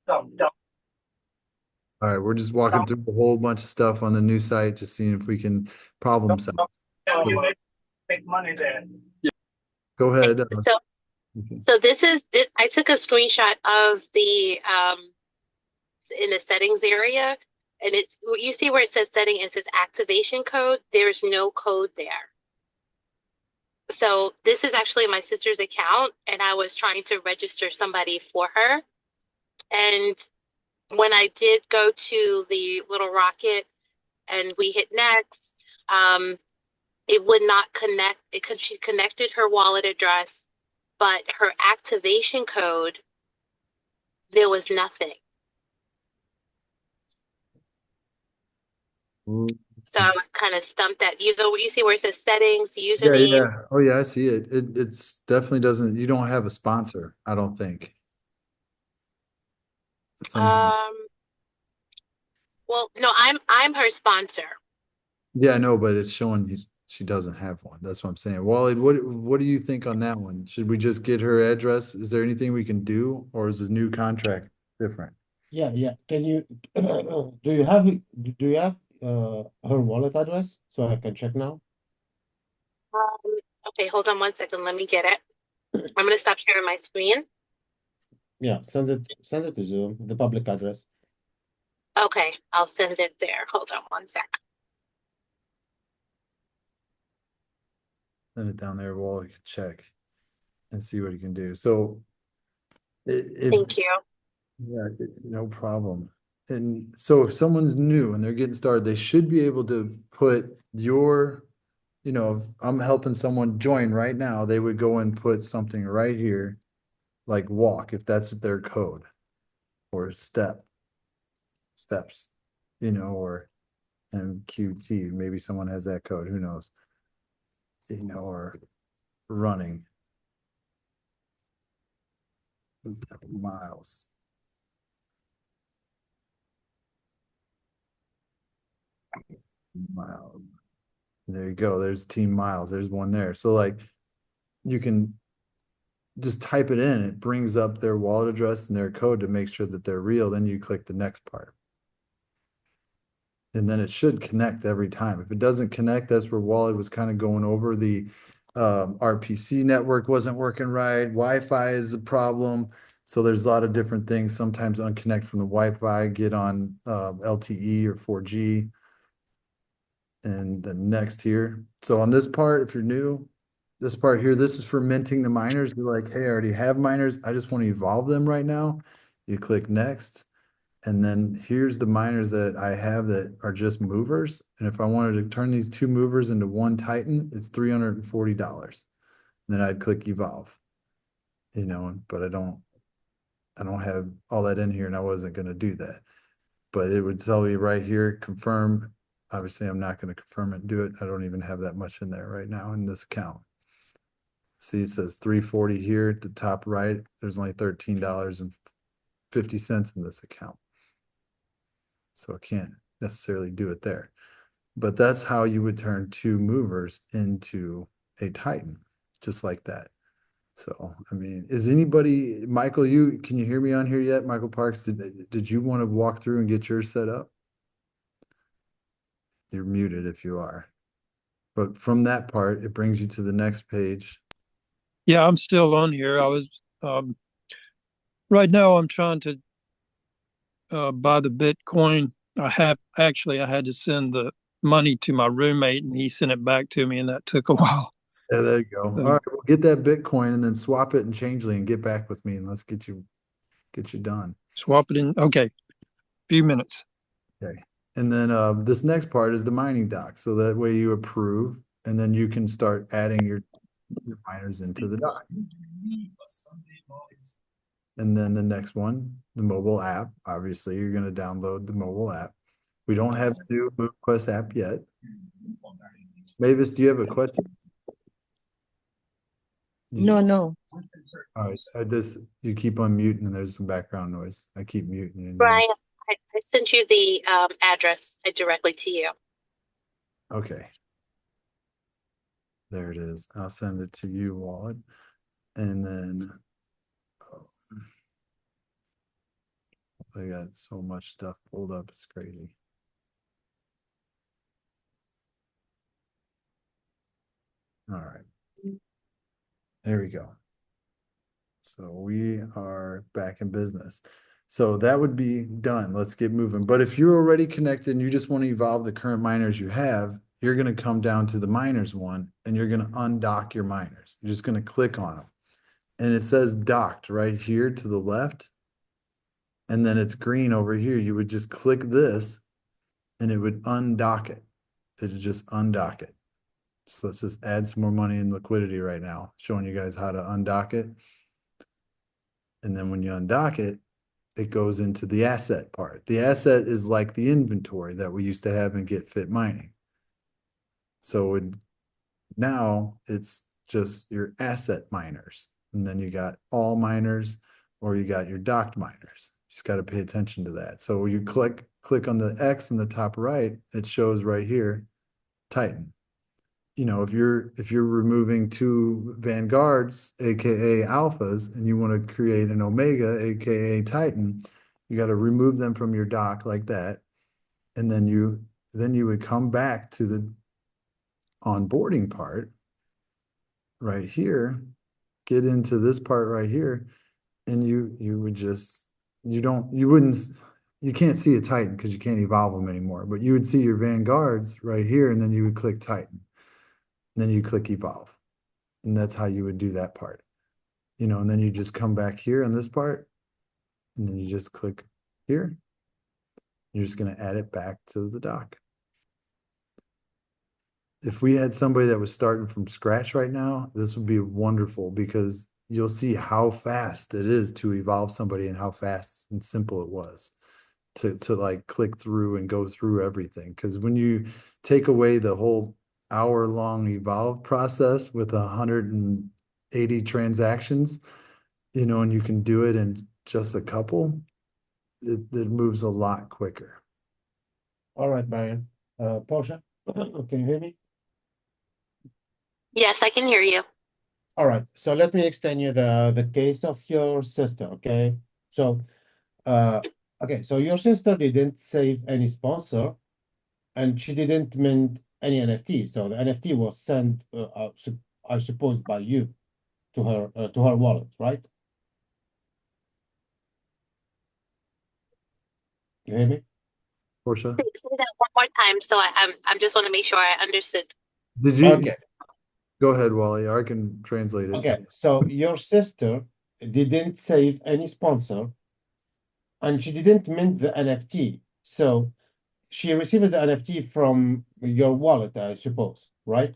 All right, we're just walking through a whole bunch of stuff on the new site, just seeing if we can problem solve. So go ahead. So, Okay. so this is this, I took a screenshot of the in the settings area, and it's you see where it says setting, it says activation code. There's no code there. So this is actually my sister's account, and I was trying to register somebody for her. And when I did go to the little rocket and we hit next, it would not connect. She connected her wallet address, but her activation code, there was nothing. Mm. So I was kind of stumped at you know you see where it says settings, Yeah, username. yeah. Oh, yeah, I see it. It's definitely doesn't, you don't have a sponsor, I don't think. Some, Um, well, no, I'm her sponsor. yeah, no, but it's showing you she doesn't have one. That's what I'm saying. Wally, what do you think on that one? Should we just get her address? Is there anything we can do, or is this new contract different? Yeah, yeah. Can you do you have her wallet address so I can check now? Um, okay, hold on one second. Let me get it. I'm gonna stop sharing my screen. Yeah, send it to Zoom, the public address. Okay, I'll send it there. Hold on one sec. Send it down there, Wally can check and see what he can do. So if Thank you. yeah, no problem. And so if someone's new and they're getting started, they should be able to put your, if I'm helping someone join right now, they would go and put something right here, like walk, if that's their code, or steps, or MQT. Maybe someone has that code, who knows, or running miles. Miles. There you go. There's team miles. There's one there. So like you can just type it in. It brings up their wallet address and their code to make sure that they're real. Then you click the next part. And then it should connect every time. If it doesn't connect, that's where Wallet was kind of going over the RPC network wasn't working right. Wi-Fi is a problem. So there's a lot of different things. Sometimes unconnect from the Wi-Fi, get on LTE or 4G. And then next here. So on this part, if you're new, this part here, this is for minting the miners. You're like, hey, I already have miners. I just want to evolve them right now. You click next. And then here's the miners that I have that are just movers. And if I wanted to turn these two movers into one Titan, it's $340. And then I'd click evolve, but I don't have all that in here and I wasn't going to do that. But it would tell you right here, confirm. Obviously, I'm not going to confirm it and do it. I don't even have that much in there right now in this account. See, it says 340 here at the top right. There's only $13.50 in this account. So I can't necessarily do it there. But that's how you would turn two movers into a Titan, just like that. So, I mean, is anybody, Michael, can you hear me on here yet? Michael Parks, did you want to walk through and get yours set up? You're muted if you are. But from that part, it brings you to the next page. Yeah, I'm still on here. I was right now I'm trying to buy the Bitcoin. I had to send the money to my roommate and he sent it back to me and that took a while. Yeah, there you go. All So right, well, get that Bitcoin and then swap it in Changeling and get back with me and let's get you done. swap it in. Okay, few minutes. Okay. And then this next part is the mining doc. So that way you approve and then you can start adding your miners into the doc. And then the next one, the mobile app. Obviously, you're going to download the mobile app. We don't have the new MoveQuest app yet. Mavis, do you have a question? No, no. All right. You keep on muting and there's some background noise. I keep muting you now. Brian, I sent you the address directly to you. Okay. There it is. I'll send it to you, Wallet. And then I got so much stuff pulled up, it's crazy. All right. There we go. So we are back in business. So that would be done. Let's get moving. But if you're already connected and you just want to evolve the current miners you have, you're going to come down to the miners one and you're going to undock your miners. You're just going to click on them. And it says docked right here to the left. And then it's green over here. You would just click this and it would undock it. It would just undock it. So let's just add some more money in liquidity right now, showing you guys how to undock it. And then when you undock it, it goes into the asset part. The asset is like the inventory that we used to have in Get Fit Mining. So now it's just your asset miners. And then you got all miners or you got your docked miners. You just got to pay attention to that. So you click on the X in the top right, it shows right here, Titan. You know, if you're removing two Vanguards, aka alphas, and you want to create an Omega, aka Titan, you got to remove them from your dock like that. And then you would come back to the onboarding part right here, get into this part right here, and you would just you can't see a Titan because you can't evolve them anymore, but you would see your Vanguards right here, and then you would click Titan. Then you click evolve. And that's how you would do that part. You know, and then you just come back here on this part, and then you just click here. You're just going to add it back to the dock. If we had somebody that was starting from scratch right now, this would be wonderful because you'll see how fast it is to evolve somebody and how fast and simple it was to like click through and go through everything. Because when you take away the whole hour-long evolve process with 180 transactions, you know, and you can do it in just a couple, it moves a lot quicker. All right, Brian. Portia, can you hear me? Yes, I can hear you. All right, so let me explain you the case of your sister, okay? So, okay, so your sister didn't save any sponsor, and she didn't mint any NFT. So the NFT was sent, I suppose, by you to her wallet, right? You hear me? Portia, Say that one more time, so I'm just want to make sure I understood. did you Okay, go ahead, Wally? I can translate it. okay. So your sister didn't save any sponsor, and she didn't mint the NFT. So she received the NFT from your wallet, I suppose, right?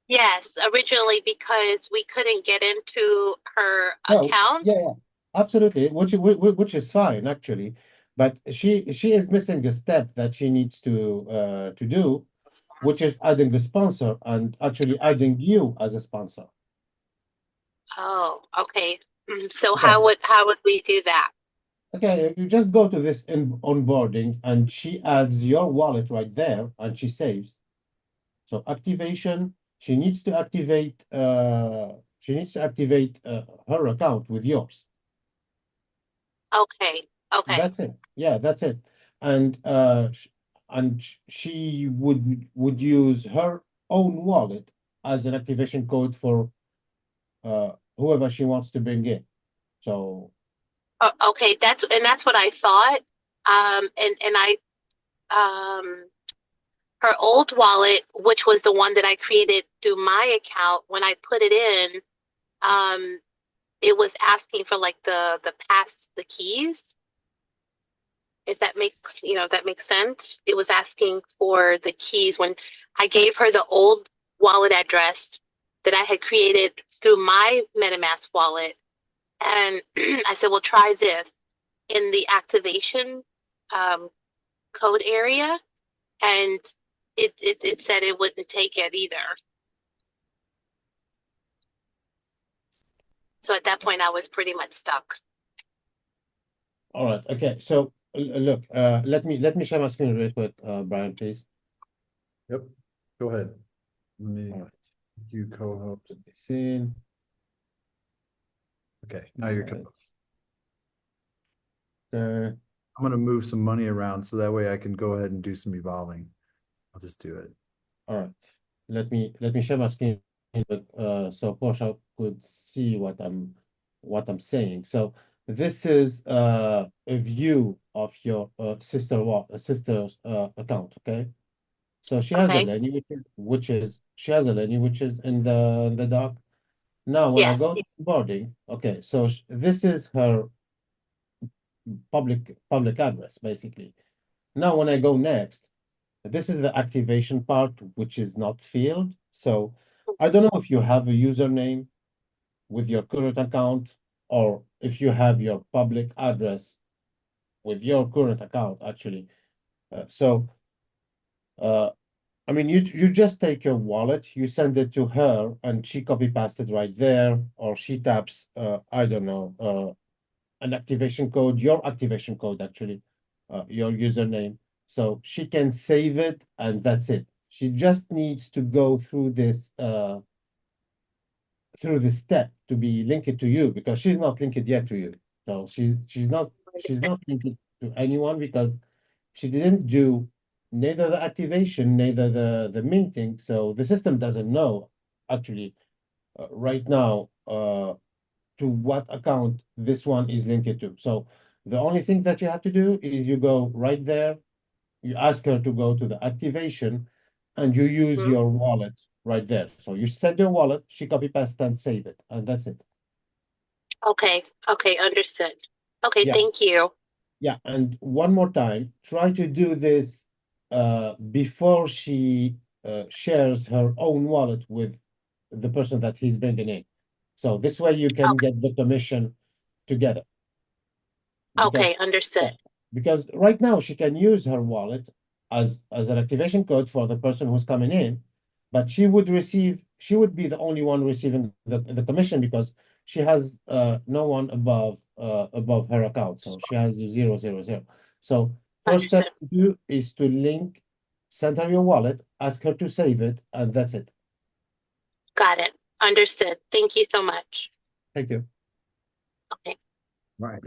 Yes, originally because we couldn't get into her No, account. yeah, absolutely, which is fine actually, but she is missing a step that she needs to do, which is adding a sponsor and actually adding you as a sponsor. Oh, okay. So Okay, how would we do that? okay, you just go to this in onboarding and she adds your wallet right there and she saves. So activation, she needs to activate her account with yours. Okay, okay, That's it. Yeah, that's it. And she would use her own wallet as an activation code for whoever she wants to bring in. So okay. That's what I thought. And I her old wallet, which was the one that I created through my account, when I put it in, it was asking for like the keys. If that makes, if that makes sense. It was asking for the keys when I gave her the old wallet address that I had created through my MetaMask wallet. And I said, well, try this in the activation code area. And it said it wouldn't take it either. So at that point, I was pretty much stuck. all right, okay. So look, let me share my screen real quick, Brian, please. Yep. Go ahead. Let me All right, you co-host. let me see. Okay, now you're All right. co-host. I'm gonna move some money around so that way I can go ahead and do some evolving. I'll just do it. All right. Let me share my screen, so Portia could see what I'm saying. So this is a view of your sister's account. Okay. So she has a Okay. Lenny, she has a Lenny, which is in the dock. Now, when I Yes. go to onboarding, okay, so this is her public address, basically. Now, when I go next, this is the activation part, which is not filled. So I don't know if you have a username with your current account, or if you have your public address with your current account, actually. So, I mean, you just take your wallet, you send it to her, and she copy paste it right there, or she taps, I don't know, an activation code, your activation code, actually, your username. So she can save it, and that's it. She just needs to go through this step to be linked to you, because she's not linked yet to you. So she's Understand. not linked to anyone, because she didn't do neither the activation, neither the minting. So the system doesn't know, actually, right now, to what account this one is linked to. So the only thing that you have to do is you go right there, you ask her to go to the activation, and you use Mhm. your wallet right there. So you send your wallet, she copy paste and save it, and that's it. Okay. Okay. Understood. Okay. Yeah, Thank you. yeah. And one more time, try to do this before she shares her own wallet with the person that he's bringing in. So this way you can Okay. get the commission together. Because Okay. yeah, Understood. because right now she can use her wallet as an activation code for the person who's coming in, but she would be the only one receiving the commission, because she has no one above her account. So she has 000. So first step Understood. to do is to link, send her your wallet, ask her to save it, and that's it. Got it. Understood. Thank you so much. Thank you. Okay. Right.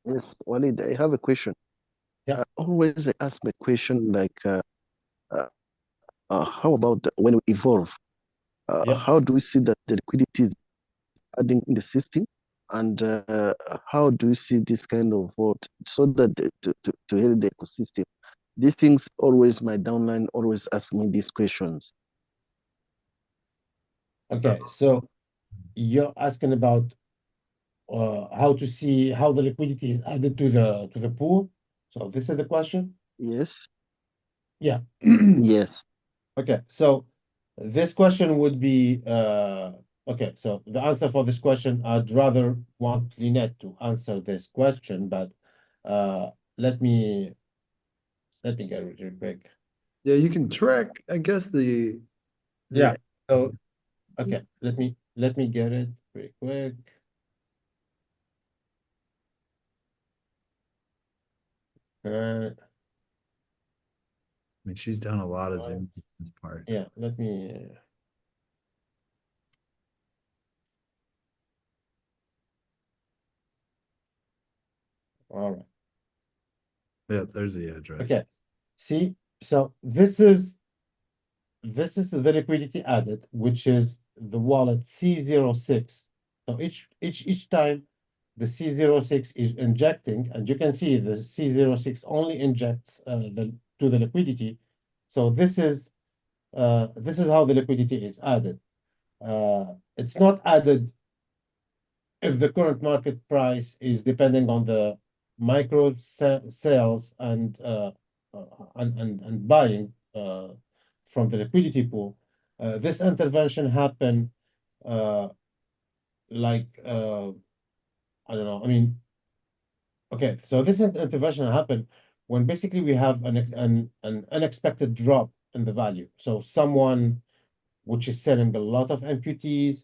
Yes, Walid, I have a question. Yeah, Always I ask my question like, uh, how about when we evolve? yeah. How do we see that the liquidity is adding in the system? And how do you see this kind of vote so that to help the ecosystem? These things always, my downline always ask me these questions. Okay, so you're asking about how to see how the liquidity is added to the pool. So this is the question. Yes, Yeah. yes. Okay. So this question would be okay. So the answer for this question, I'd rather want Lynette to answer this question, but uh, let me get it real quick. Yeah, you can track, I guess Yeah. the So okay, let me get it real quick. Uh, I mean, she's done a lot of Zoom this part. yeah. Let me. All right. Yeah, there's the address. Okay. See, so this is the liquidity added, which is the wallet C06. So each time the C06 is injecting, and you can see the C06 only injects to the liquidity. So this is how the liquidity is added. It's not added if the current market price is depending on the micro sales and buying from the liquidity pool. This intervention happened uh, like I don't know. I mean, okay. So this intervention happened when basically we have an unexpected drop in the value. So someone which is selling a lot of MQTs,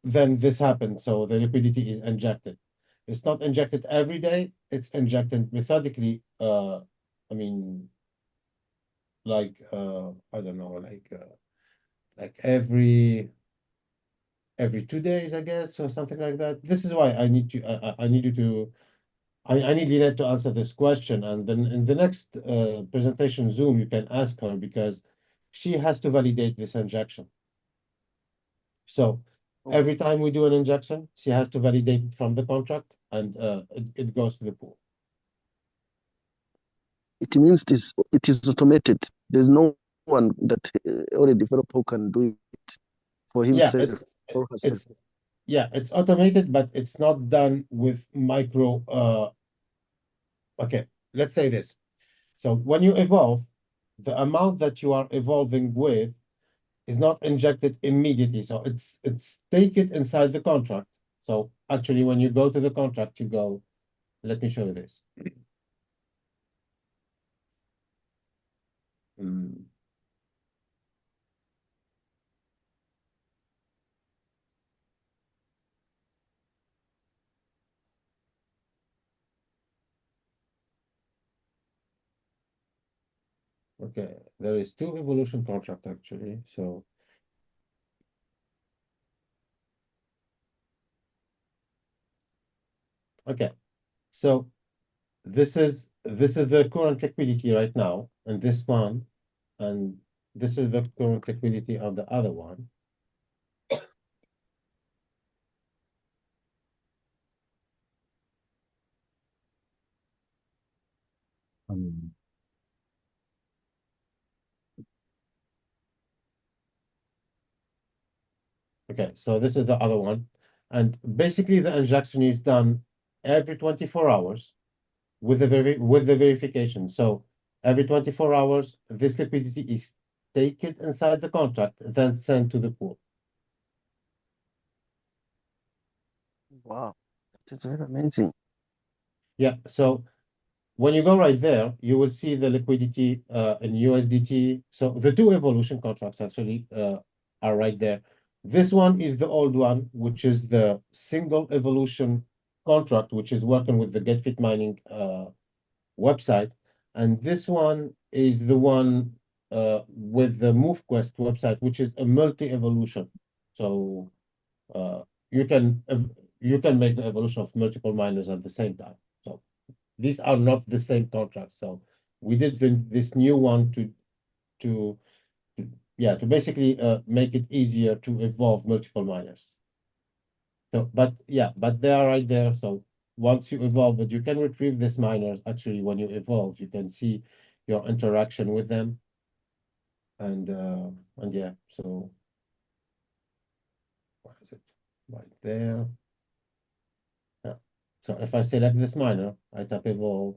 then this happens. So the liquidity is injected. It's not injected every day. It's injected methodically. I mean, like I don't know, like every every 2 days, I guess, or something like that. This is why I need to I need you to I need Lynette to answer this question, and then in the next presentation Zoom, you can ask her because she has to validate this injection. So every time we do an injection, she has to validate it from the contract, and it goes to the pool. It means it is automated. There's no one that or a developer who can do it for Yeah, himself or herself. it's automated, but it's not done with micro. Okay, let's say this. So when you evolve, the amount that you are evolving with is not injected immediately. So it's take it inside the contract. So actually, when you go to the contract, you go, let me show you this. Mm. Okay, there is two evolution contract actually. So okay, so this is the current liquidity right now, and this one, and this is the current liquidity of the other one. Okay, so this is the other one, and basically the injection is done every 24 hours with the verification. So every 24 hours, this liquidity is taken inside the contract, then sent to the pool. Wow, that's very amazing. Yeah, so when you go right there, you will see the liquidity in USDT. So the two evolution contracts actually are right there. This one is the old one, which is the single evolution contract, which is working with the GetFit mining website. And this one is the one with the MoveQuest website, which is a multi-evolution. So uh, you can you can make the evolution of multiple miners at the same time. So these are not the same contracts. So we did this new one to yeah, to basically make it easier to evolve multiple miners. So, but yeah, but they are right there. So once you evolve it, you can retrieve these miners. Actually, when you evolve, you can see your interaction with them. And yeah, so what is it? Right there. Yeah. So if I select this miner, I tap evolve.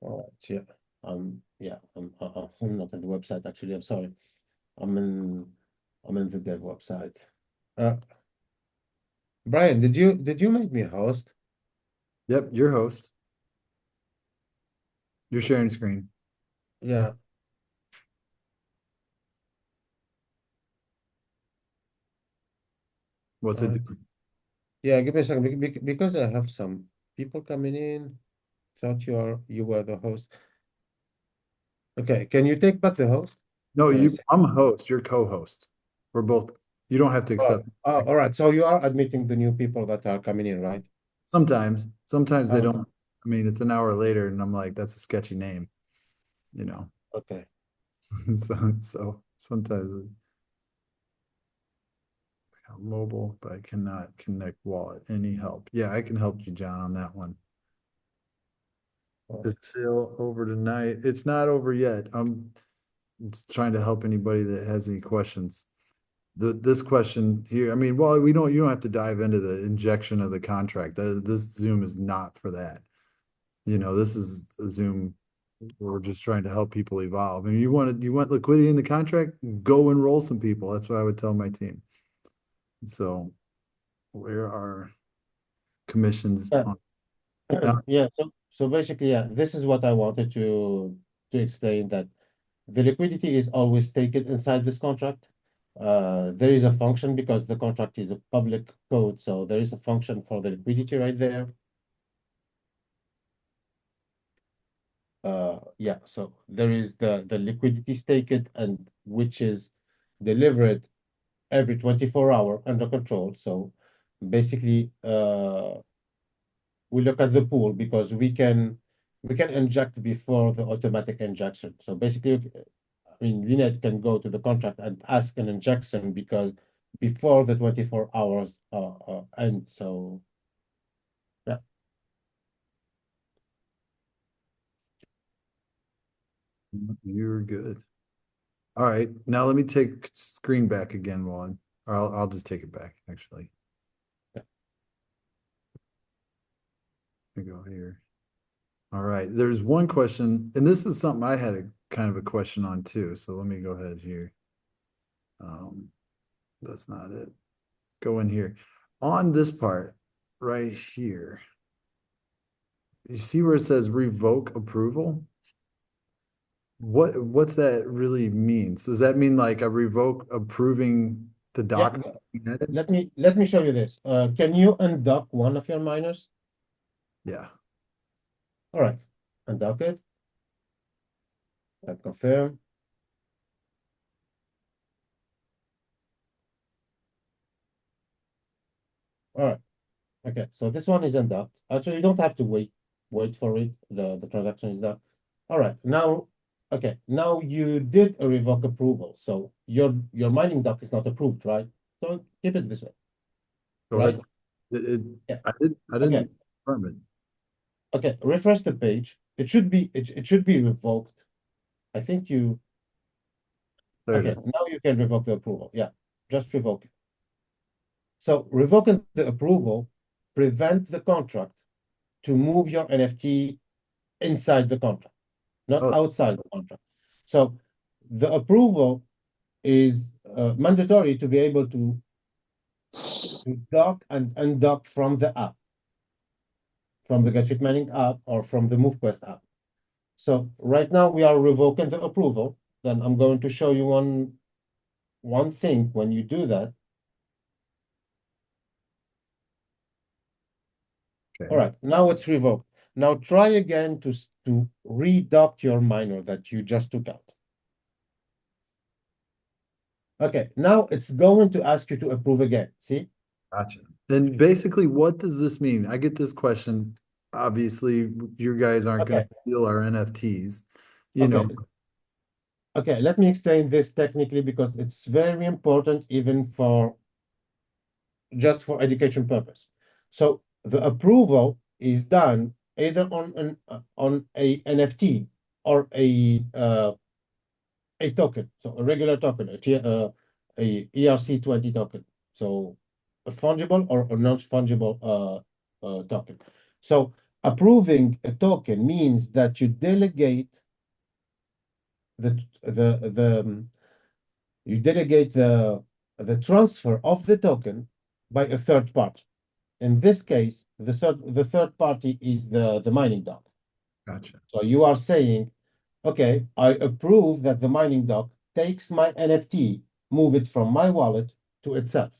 All right, yeah. Yeah, I'm not on the website actually. I'm sorry. I'm in I'm in the dev website. Uh, Brian, did you make me a host? Yep, your host. You're sharing screen. Yeah. What's it Uh, doing? yeah, give me a second because I have some people coming in. Thought you were the host. Okay, can you take back the host? No, Can I say? I'm a host, you're co-host. We're both, you don't have to accept. All right. So you are admitting the new people that are coming in, right? Sometimes they Oh, don't. I mean, it's an hour later and I'm like, that's a sketchy name, you know? okay. So sometimes mobile, but I cannot connect wallet. Any help? Yeah, I can help you, John, on that one. Oh, Is sale over tonight? It's not over yet. I'm just trying to help anybody that has any questions. This question here, I mean, well, you don't have to dive into the injection of the contract. This Zoom is not for that. This is a Zoom. We're just trying to help people evolve. And you want liquidity in the contract, go enroll some people. That's what I would tell my team. So where are commissions yeah. on? Yeah. So basically, yeah, this is what I wanted to explain that the liquidity is always taken inside this contract. There is a function because the contract is a public code, so there is a function for the liquidity right there. Yeah, so there is the liquidity staked and which is delivered every 24 hour under control. So basically, we look at the pool because we can inject before the automatic injection. So basically, I mean, VNet can go to the contract and ask an injection because before the 24 hours end. So yeah. You're good. All right, now let me take screen back again, Juan, or I'll just take it back, actually. Let me go here. All right, there's one question, and this is something I had a kind of a question on too, so let me go ahead here. That's not it. Go in here. On this part, right here, you see where it says revoke approval? What's that really means? Does that mean like a revoke approving the Yeah, document being added? let me show you this. Can you undock one of your miners? Yeah. All right, undock it. I confirm. All right. Okay, so this one is undocked. Actually, you don't have to wait for it. The transaction is done. All right, now, okay, now you did a revoke approval. So your mining doc is not approved, right? So keep it this way, Go right? ahead. Yeah. I Okay. didn't confirm it. Okay, refresh the page. It should be revoked. I think you There it okay, is. now you can revoke the approval. Yeah, just revoke it. So revoking the approval prevent the contract to move your NFT inside the contract, not Oh, outside the contract. So the approval is mandatory to be able to dock and undock from the app, from the GetFit Mining app or from the MoveQuest app. So right now we are revoking the approval. Then I'm going to show you one thing when you do that. okay. All right, now it's revoked. Now try again to redock your miner that you just took out. Okay, now it's going to ask you to approve again. See? Gotcha. Then basically, what does this mean? I get this question. Obviously, you guys aren't going Okay, to steal our NFTs, you okay, know. okay. Let me explain this technically because it's very important even for just for education purpose. So the approval is done either on a NFT or a token, so a regular token, a ERC20 token, so a fungible or a non-fungible token. So approving a token means that you delegate the you delegate the transfer of the token by a third party. In this case, the third party is the mining doc. Gotcha. So you are saying, okay, I approve that the mining doc takes my NFT, move it from my wallet to itself.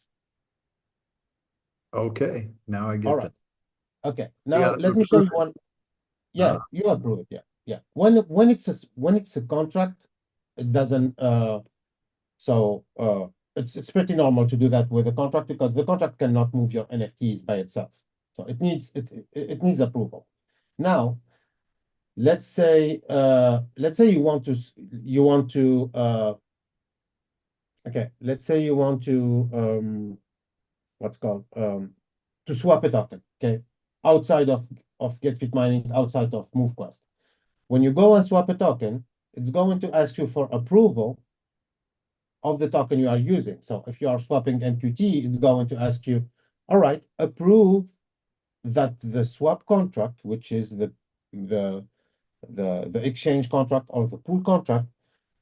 Okay, now I All get right. that. Okay. I Now got to let me show approve you it. one. Yeah, you approve it. Yeah, yeah. When it's a contract, it doesn't. So it's pretty normal to do that with a contract because the contract cannot move your NFTs by itself. So it needs approval. Now let's say let's say you want to what's called to swap a token, okay, outside of GetFit mining, outside of MoveQuest. When you go and swap a token, it's going to ask you for approval of the token you are using. So if you are swapping MQT, it's going to ask you, all right, approve that the swap contract, which is the the exchange contract or the pool contract,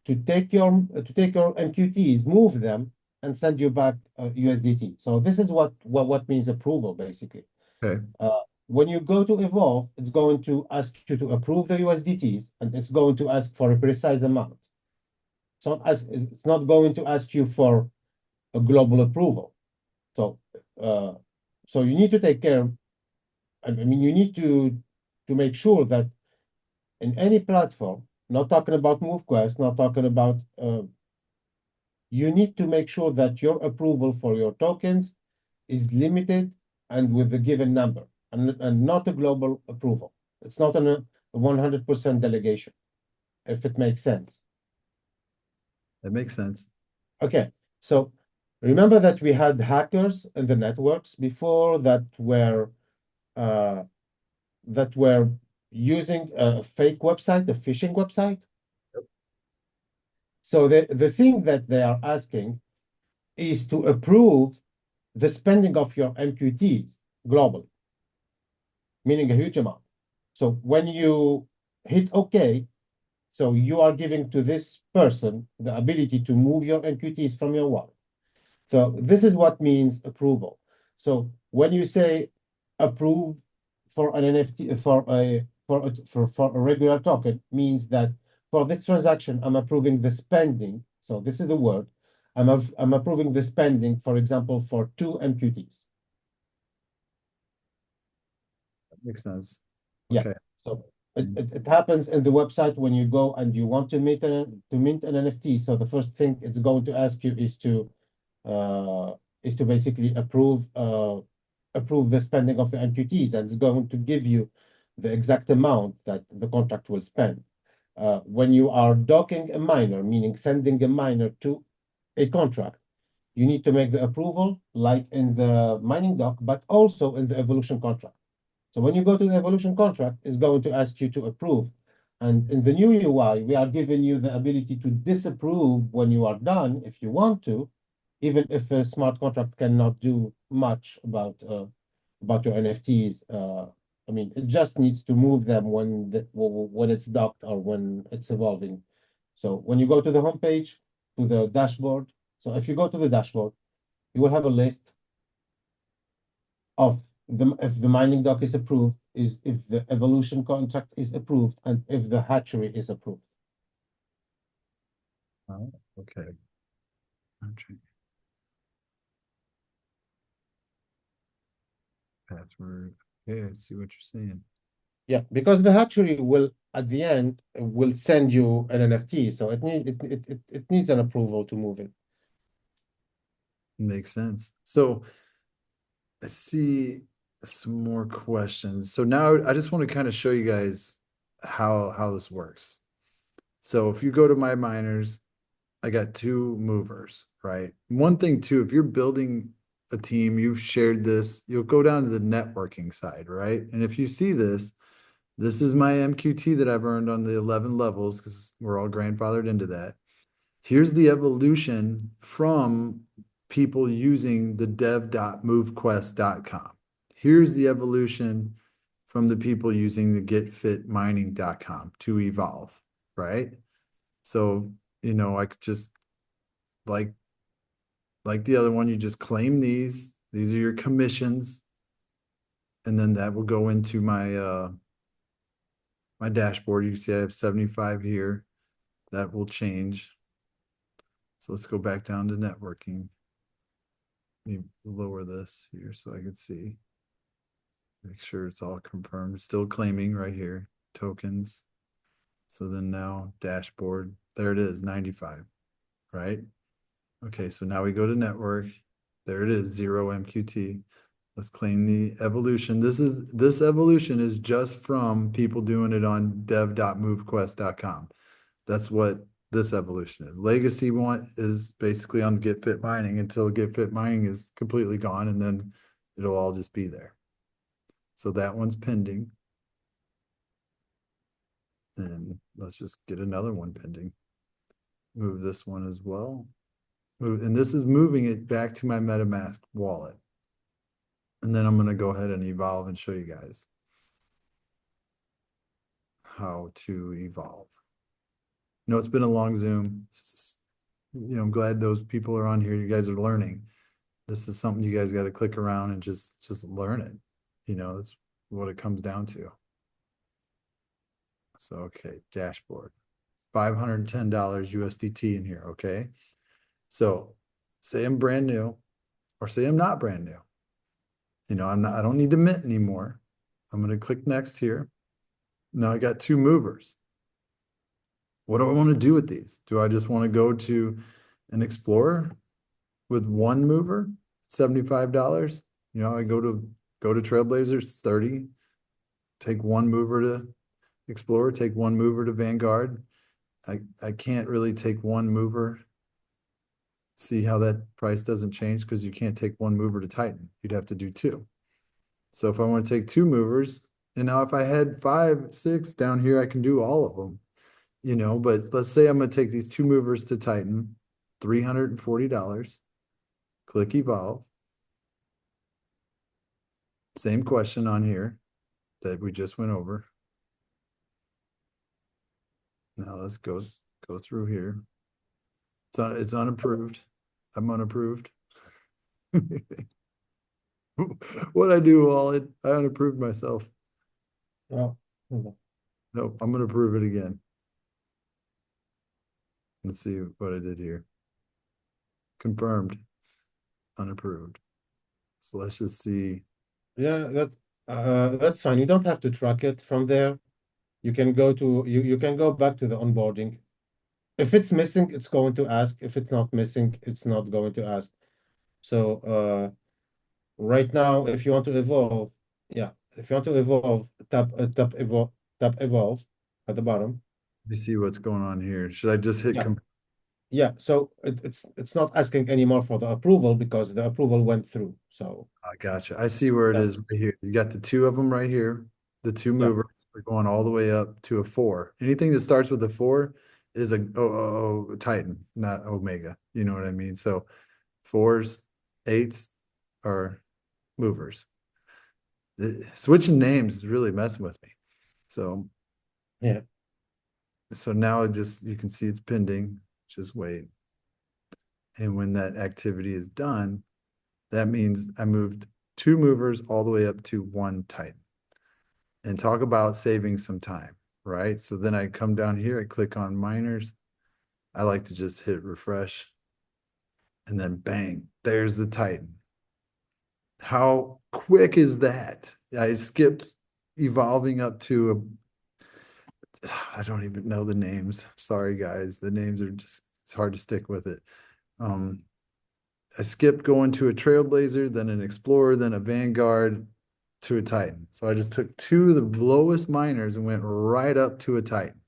to take your MQTs, move them, and send you back USDT. So this is what means approval basically. Okay. When you go to Evolve, it's going to ask you to approve the USDTs, and it's going to ask for a precise amount. It's not going to ask you for a global approval. So uh, you need to take care. I mean, you need to make sure that in any platform, not talking about MoveQuest, not talking about, you need to make sure that your approval for your tokens is limited and with a given number, and not a global approval. It's not a 100% delegation, if it makes sense. That makes sense. Okay, so remember that we had hackers in the networks before uh, that were using a fake website, a phishing website. So the thing that they are asking is to approve the spending of your MQTs globally, meaning a huge amount. So when you hit OK, so you are giving to this person the ability to move your MQTs from your wallet. So this is what means approval. So when you say approve for an NFT, for a regular token, means that for this transaction, I'm approving the spending. So this is the word. I'm approving the spending, for example, for 2 MQTs. That makes sense. Yeah. Okay. So it happens in the website when you go and you want to mint an NFT. So the first thing it's going to ask you is to basically approve the spending of the MQTs, and it's going to give you the exact amount that the contract will spend. When you are docking a miner, meaning sending a miner to a contract, you need to make the approval like in the mining doc, but also in the evolution contract. So when you go to the evolution contract, it's going to ask you to approve. And in the new UI, we are giving you the ability to disapprove when you are done, if you want to, even if a smart contract cannot do much about your NFTs. I mean, it just needs to move them when it's docked or when it's evolving. So when you go to the homepage, to the dashboard, so if you go to the dashboard, you will have a list of if the mining doc is approved, is if the evolution contract is approved, and if the hatchery is approved. Oh, okay. Password. Okay, I see what you're saying. Yeah, because the hatchery will at the end will send you an NFT, so it needs an approval to move it. Makes sense. So I see some more questions. So now I just want to kind of show you guys how this works. So if you go to my miners, I got 2 movers, right? One thing too, if you're building a team, you've shared this, you'll go down to the networking side, right? And if you see this is my MQT that I've earned on the 11 levels because we're all grandfathered into that. Here's the evolution from people using the dev.movequest.com. Here's the evolution from the people using the getfitmining.com to evolve, right? So, I could just like the other one, you just claim these are your commissions, and then that will go into my my dashboard. You can see I have 75 here. That will change. So let's go back down to networking. Let me lower this here so I can see. Make sure it's all confirmed. Still claiming right here, tokens. So then now dashboard, there it is, 95, right? Okay, so now we go to network. There it is, 0 MQT. Let's claim the evolution. This evolution is just from people doing it on dev.movequest.com. That's what this evolution is. Legacy one is basically on Get Fit Mining until Get Fit Mining is completely gone, and then it'll all just be there. So that one's pending. And let's just get another one pending. Move this one as well. And this is moving it back to my MetaMask wallet. And then I'm going to go ahead and evolve and show you guys how to evolve. No, it's been a long Zoom. I'm glad those people are on here. You guys are learning. This is something you guys got to click around and just learn it. That's what it comes down to. So, okay, dashboard. $510 USDT in here, okay? So say I'm brand new or say I'm not brand new. I don't need to mint anymore. I'm going to click next here. Now I got two movers. What do I want to do with these? Do I just want to go to an Explorer with one mover, $75? You know, I go to Trailblazers, 30, take one mover to Explorer, take one mover to Vanguard. I can't really take one mover. See how that price doesn't change because you can't take one mover to Titan. You'd have to do two. So if I want to take two movers, and now if I had 5, 6 down here, I can do all of them, you know, but let's say I'm going to take these two movers to Titan, $340, click evolve. Same question on here that we just went over. Now let's go through here. It's unapproved. I'm unapproved. What I do, Wallet, I unapproved myself. Oh, hold on. Nope, I'm gonna approve it again. Let's see what I did here. Confirmed, unapproved. So let's just see. Yeah, that's fine. You don't have to track it from there. You can go to you can go back to the onboarding. If it's missing, it's going to ask. If it's not missing, it's not going to ask. So right now, if you want to evolve, yeah, if you want to evolve, tap evolve at the bottom. Let me see what's going on here. Should I just hit Yeah. Yeah, so it's not asking anymore for the approval because the approval went through. So I gotcha. I see where it Yeah. is right here. You got the two of them right here. The two Yeah. movers are going all the way up to a 4. Anything that starts with a 4 is a Titan, not Omega. You know what I mean? So 4s, 8s are movers. Switching names is really messing with me. So Yeah. so now you can see it's pending. Just wait. And when that activity is done, that means I moved 2 movers all the way up to 1 Titan. And talk about saving some time, right? So then I come down here, I click on miners. I like to just hit refresh. And then bang, there's the Titan. How quick is that? I skipped evolving up to I don't even know the names. Sorry, guys. The names are just, it's hard to stick with it. I skipped going to a Trailblazer, then an Explorer, then a Vanguard to a Titan. So I just took 2 of the lowest miners and went right up to a Titan.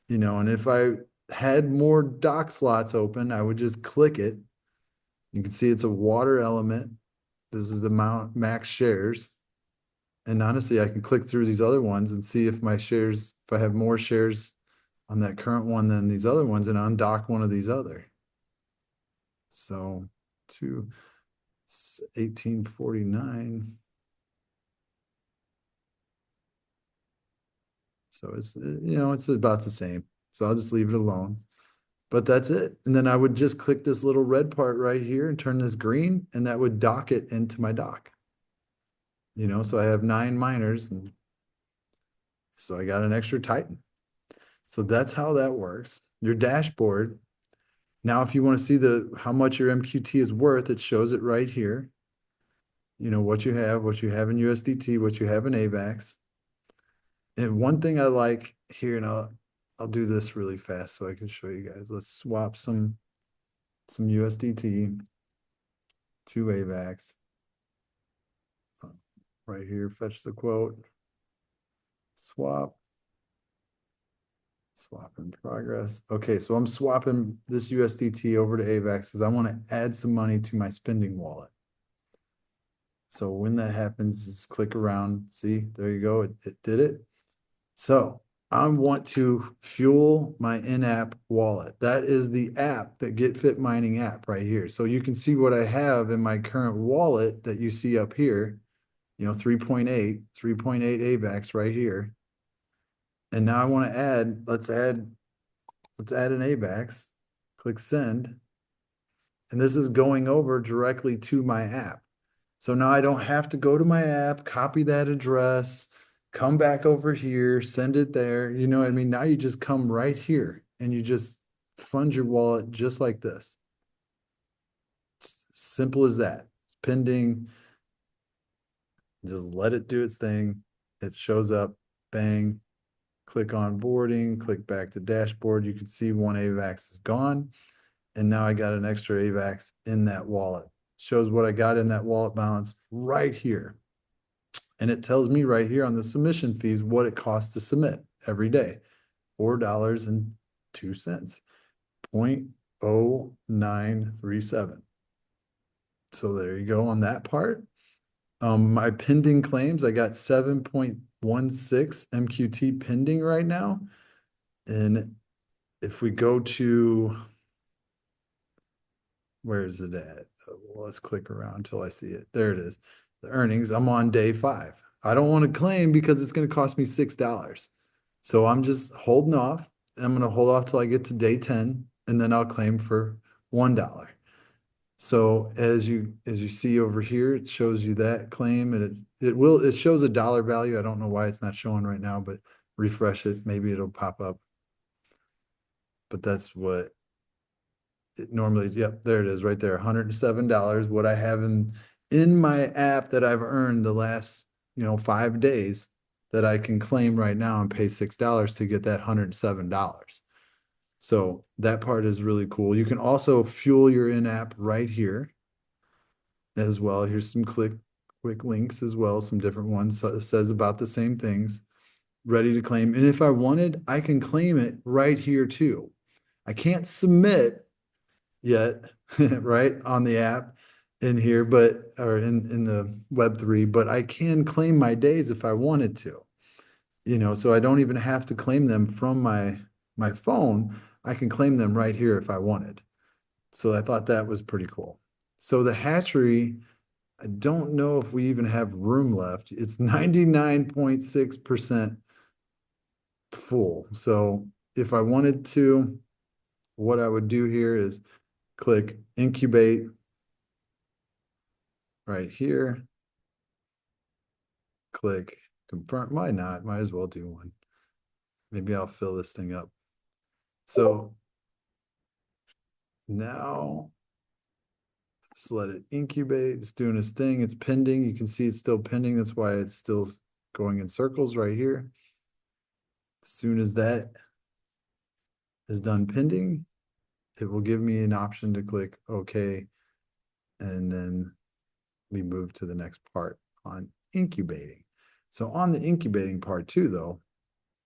You know, and if I had more dock slots open, I would just click it. You can see it's a water element. This is the max shares. And honestly, I can click through these other ones and see if my shares, if I have more shares on that current one than these other ones, and undock one of these other. So to 1849. So it's, you know, it's about the same. So I'll just leave it alone. But that's it. And then I would just click this little red part right here and turn this green, and that would dock it into my dock. You know, so I have 9 miners, and so I got an extra Titan. So that's how that works. Your dashboard. Now, if you want to see how much your MQT is worth, it shows it right here. You know, what you have in USDT, what you have in AVAX. And one thing I like here, and I'll do this really fast so I can show you guys. Let's swap some USDT to AVAX. Right here, fetch the quote. Swap in progress. Okay, so I'm swapping this USDT over to AVAX because I want to add some money to my spending wallet. So when that happens, just click around. See, there you go. It did it. So I want to fuel my in-app wallet. That is the app, that GetFit mining app right here. So you can see what I have in my current wallet that you see up here, you know, 3.8 AVAX right here. And now I want to add, let's add an AVAX, click send. And this is going over directly to my app. So now I don't have to go to my app, copy that address, come back over here, send it there. You know what I mean? Now you just come right here and you just fund your wallet just like this. Simple as that. It's pending. Just let it do its thing. It shows up, bang, click onboarding, click back to dashboard. You can see one AVAX is gone. And now I got an extra AVAX in that wallet. Shows what I got in that wallet balance right here. And it tells me right here on the submission fees what it costs to submit every day. $4.02. 0.0937. So there you go on that part. My pending claims, I got 7.16 MQT pending right now. And if we go to, where is it at? Well, let's click around until I see it. There it is. The earnings, I'm on day 5. I don't want to claim because it's going to cost me $6. So I'm just holding off. I'm going to hold off till I get to day 10, and then I'll claim for $1. So as you see over here, it shows you that claim, and it shows a dollar value. I don't know why it's not showing right now, but refresh it, maybe it'll pop up. But that's what it normally, yep, there it is right there, $107. What I have in my app that I've earned the last 5 days that I can claim right now and pay $6 to get that $107. So that part is really cool. You can also fuel your in-app right here as well. Here's some quick links as well, some different ones. So it says about the same things, ready to claim. And if I wanted, I can claim it right here too. I can't submit yet, right, on the app in here, but, or in the Web3, but I can claim my days if I wanted to, so I don't even have to claim them from my phone. I can claim them right here if I wanted. So I thought that was pretty cool. So the hatchery, I don't know if we even have room left. It's 99.6% full. So if I wanted to, what I would do here is click incubate right here. Click confirm. Why not? Might as well do one. Maybe I'll fill this thing up. So now let's let it incubate. It's doing its thing. It's pending. You can see it's still pending. That's why it's still going in circles right here. As soon as that is done pending, it will give me an option to click OK. And then we move to the next part on incubating. So on the incubating part too, though,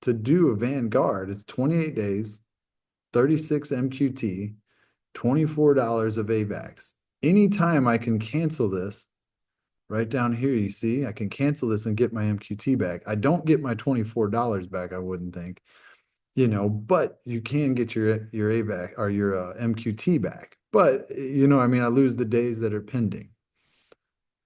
to do a Vanguard, it's 28 days, 36 MQT, $24 of AVAX. Anytime I can cancel this, right down here, you see, I can cancel this and get my MQT back. I don't get my $24 back, I wouldn't think, but you can get your AVAX or your MQT back. But, I mean, I lose the days that are pending.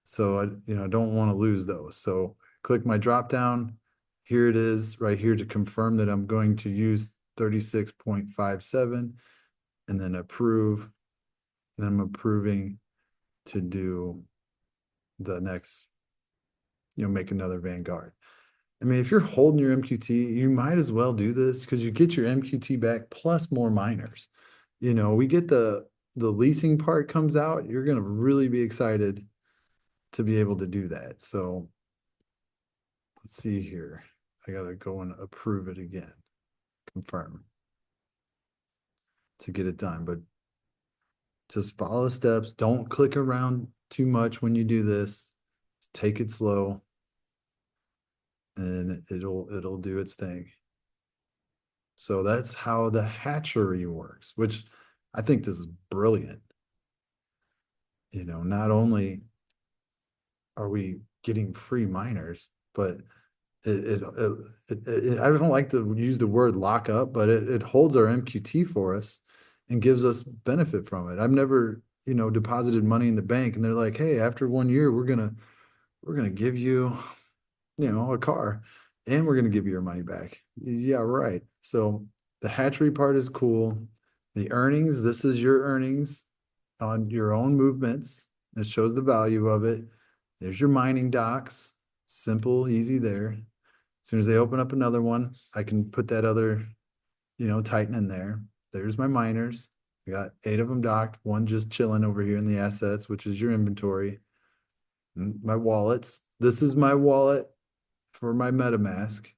So I don't want to lose those. So click my drop down. Here it is right here to confirm that I'm going to use 36.57 and then approve. And I'm approving to do the next, make another Vanguard. I mean, if you're holding your MQT, you might as well do this because you get your MQT back plus more miners. We get the leasing part comes out, you're going to really be excited to be able to do that. So let's see here. I got to go and approve it again, confirm to get it done. But just follow the steps. Don't click around too much when you do this. Just take it slow and it'll do its thing. So that's how the hatchery works, which I think this is brilliant. Not only are we getting free miners, but I don't like to use the word lock up, but it holds our MQT for us and gives us benefit from it. I've never, deposited money in the bank and they're like, hey, after 1 year, we're gonna give you, a car and we're gonna give you your money back. Yeah, right. So the hatchery part is cool. The earnings, this is your earnings on your own movements. It shows the value of it. There's your mining docs. Simple, easy there. As soon as they open up another one, I can put that other, Titan in there. There's my miners. I got 8 of them docked, one just chilling over here in the assets, which is your inventory. My wallets. This is my wallet for my MetaMask.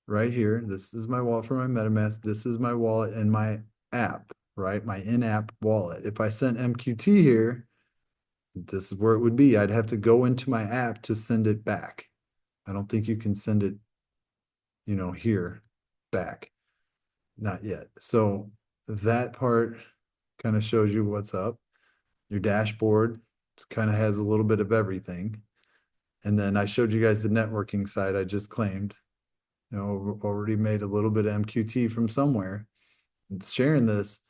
right here. This is my wallet for my MetaMask. This is my wallet and my app, right? My in-app wallet. If I sent MQT here, this is where it would be. I'd have to go into my app to send it back. I don't think you can send it, here back. Not yet. So that part kind of shows you what's up. Your dashboard kind of has a little bit of everything. And then I showed you guys the networking side I just claimed. Already made a little bit of MQT from somewhere. And sharing this,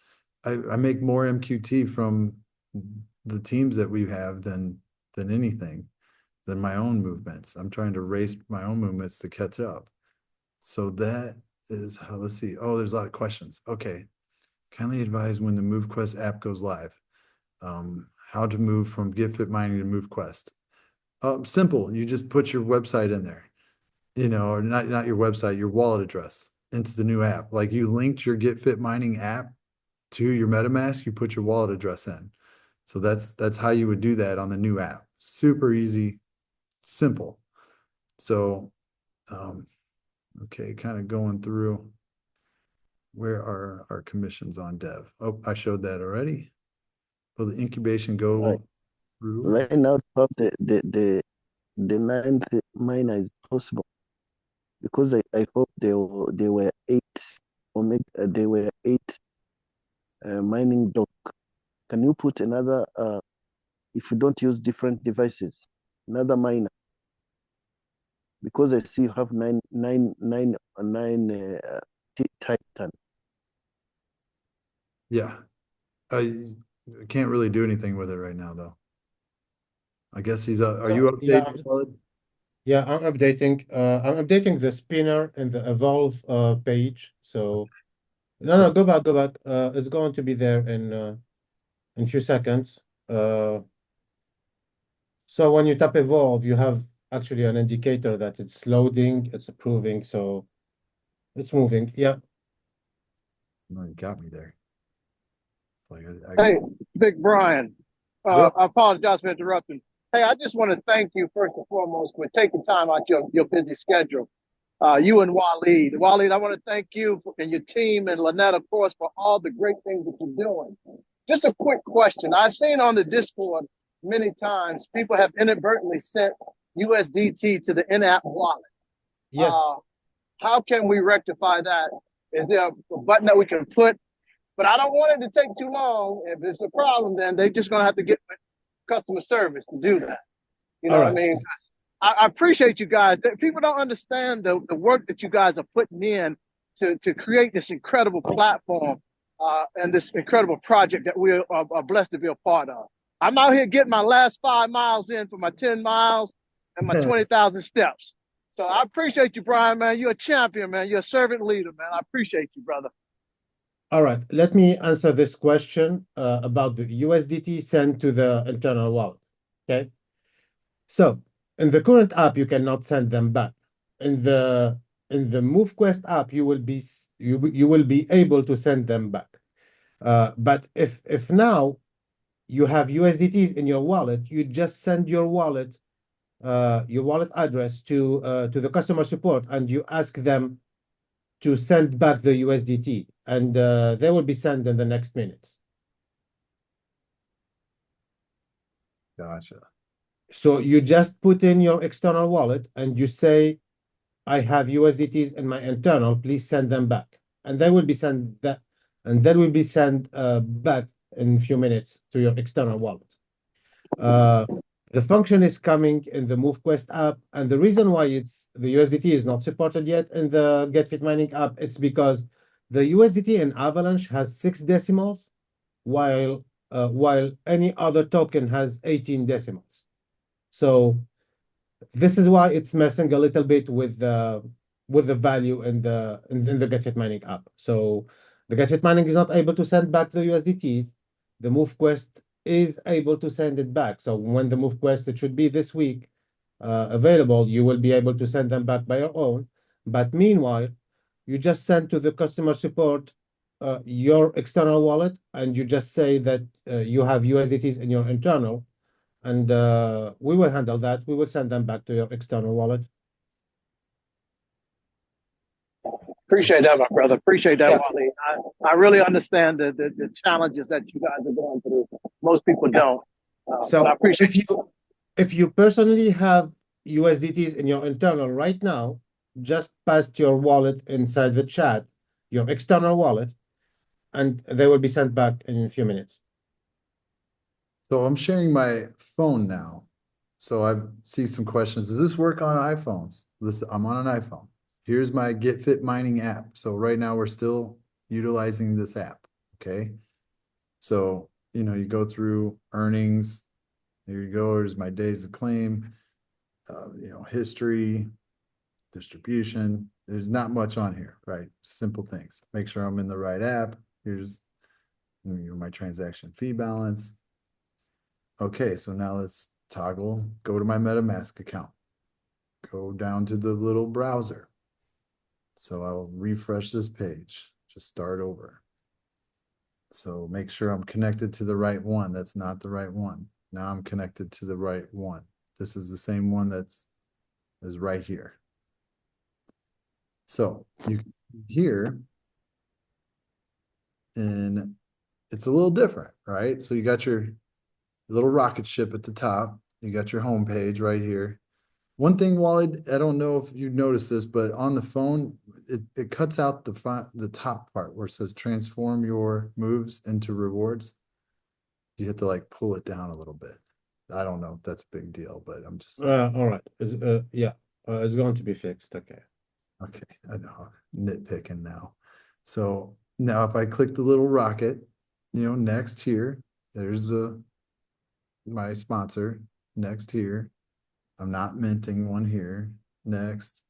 I make more MQT from the teams that we have than anything, than my own movements. I'm trying to race my own movements to catch up. So that is how, let's see. Oh, there's a lot of questions. Okay. Kindly advise when the MoveQuest app goes live. How to move from GetFit Mining to MoveQuest. Simple. You just put your website in there, or not your website, your wallet address into the new app. Like you linked your GetFit Mining app to your MetaMask, you put your wallet address in. So that's how you would do that on the new app. Super easy, simple. So, okay, kind of going through, where are our commissions on dev? Oh, I showed that already. Will the incubation go Right. through? Right now, to have the ninth miner is possible because I hope there were eight or maybe there were eight mining dock. Can you put another if you don't use different devices, another miner? Because I see you have nine Titan. Yeah. I can't really do anything with it right now, though. I guess he's are you updating, Khaled? Yeah, I'm updating the spinner in the evolve page. So no, go back. It's going to be there in a few seconds. So when you tap evolve, you have actually an indicator that it's loading, it's approving, so it's moving. Yeah. No, you got me there. Like Hey, Big Brian. Yep. I apologize for interrupting. Hey, I just want to thank you first and foremost for taking time out your busy schedule. You and Waleed. Waleed, I want to thank you and your team and Lynette, of course, for all the great things that you're doing. Just a quick question. I've seen on the Discord many times people have inadvertently sent USDT to the in-app wallet. Yes. How can we rectify that? Is there a button that we can put? But I don't want it to take too long. If it's a problem, then they're just going to have to get customer service to do that. You know what I mean? I appreciate you guys. People don't understand the work that you guys are putting in to create this incredible platform and this incredible project that we are blessed to be a part of. I'm out here getting my last 5 miles in for my 10 miles and my 20,000 steps. So I appreciate you, Brian, man. You're a champion, man. You're a servant leader, man. I appreciate you, brother. All right, let me answer this question about the USDT sent to the internal wallet. Okay, so in the current app, you cannot send them back. In the MoveQuest app, you will be able to send them back. But if now you have USDTs in your wallet, you just send your wallet address to the customer support, and you ask them to send back the USDT, and they will be sent in the next minutes. Gotcha. So you just put in your external wallet and you say, I have USDTs in my internal, please send them back. And they will be sent back in a few minutes to your external wallet. The function is coming in the MoveQuest app, and the reason why the USDT is not supported yet in the GetFit Mining app, it's because the USDT in Avalanche has 6 decimals, while any other token has 18 decimals. So this is why it's messing a little bit with the value in the GetFit Mining app. So the GetFit Mining is not able to send back the USDTs. The MoveQuest is able to send it back. So when the MoveQuest, it should be this week, available, you will be able to send them back by your own. But meanwhile, you just send to the customer support your external wallet, and you just say that you have USDTs in your internal, and we will handle that. We will send them back to your external wallet. Appreciate that, my brother. Appreciate that, Yeah, Wally. I really understand the challenges that you guys are going through. Most people yeah. don't. But I So appreciate if you personally have USDTs in your internal right now, just paste your wallet inside the chat, your external wallet, and they will be sent back in a few minutes. So I'm sharing my phone now. So I see some questions. Does this work on iPhones? I'm on an iPhone. Here's my Get Fit Mining app. So right now we're still utilizing this app. Okay. So, you go through earnings. Here you go. Here's my days of claim, history, distribution. There's not much on here, right? Simple things. Make sure I'm in the right app. Here's my transaction fee balance. Okay, so now let's go to my MetaMask account. Go down to the little browser. So I'll refresh this page, just start over. So make sure I'm connected to the right one. That's not the right one. Now I'm connected to the right one. This is the same one is right here. So you can see here, and it's a little different, right? So you got your little rocket ship at the top. You got your home page right here. One thing, Wally, I don't know if you noticed this, but on the phone, it cuts out the top part where it says transform your moves into rewards. You have to like pull it down a little bit. I don't know if that's a big deal, but I'm just saying. All right. Yeah, it's going to be fixed. Okay. Okay, I know, nitpicking now. So now if I click the little rocket, next here, there's my sponsor. Next here, I'm not minting one here. Next,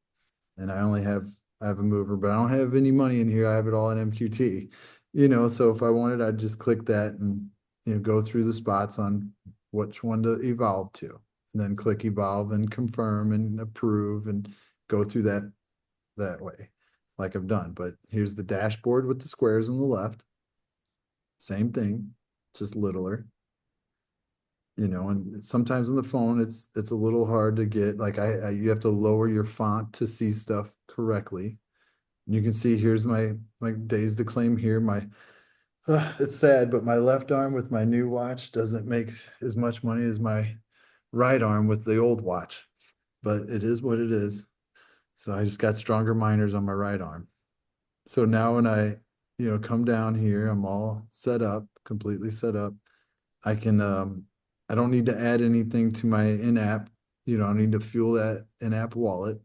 and I have a mover, but I don't have any money in here. I have it all in MQT. So if I wanted, I'd just click that and go through the spots on which one to evolve to, and then click evolve and confirm and approve and go through that way, like I've done. But here's the dashboard with the squares on the left. Same thing, just littler. And sometimes on the phone it's a little hard to get, like you have to lower your font to see stuff correctly. And you can see here's my days to claim here. It's sad, but my left arm with my new watch doesn't make as much money as my right arm with the old watch, but it is what it is. So I just got stronger miners on my right arm. So now when I come down here, I'm all set up, completely set up. I can I don't need to add anything to my in-app. I need to fuel that in-app wallet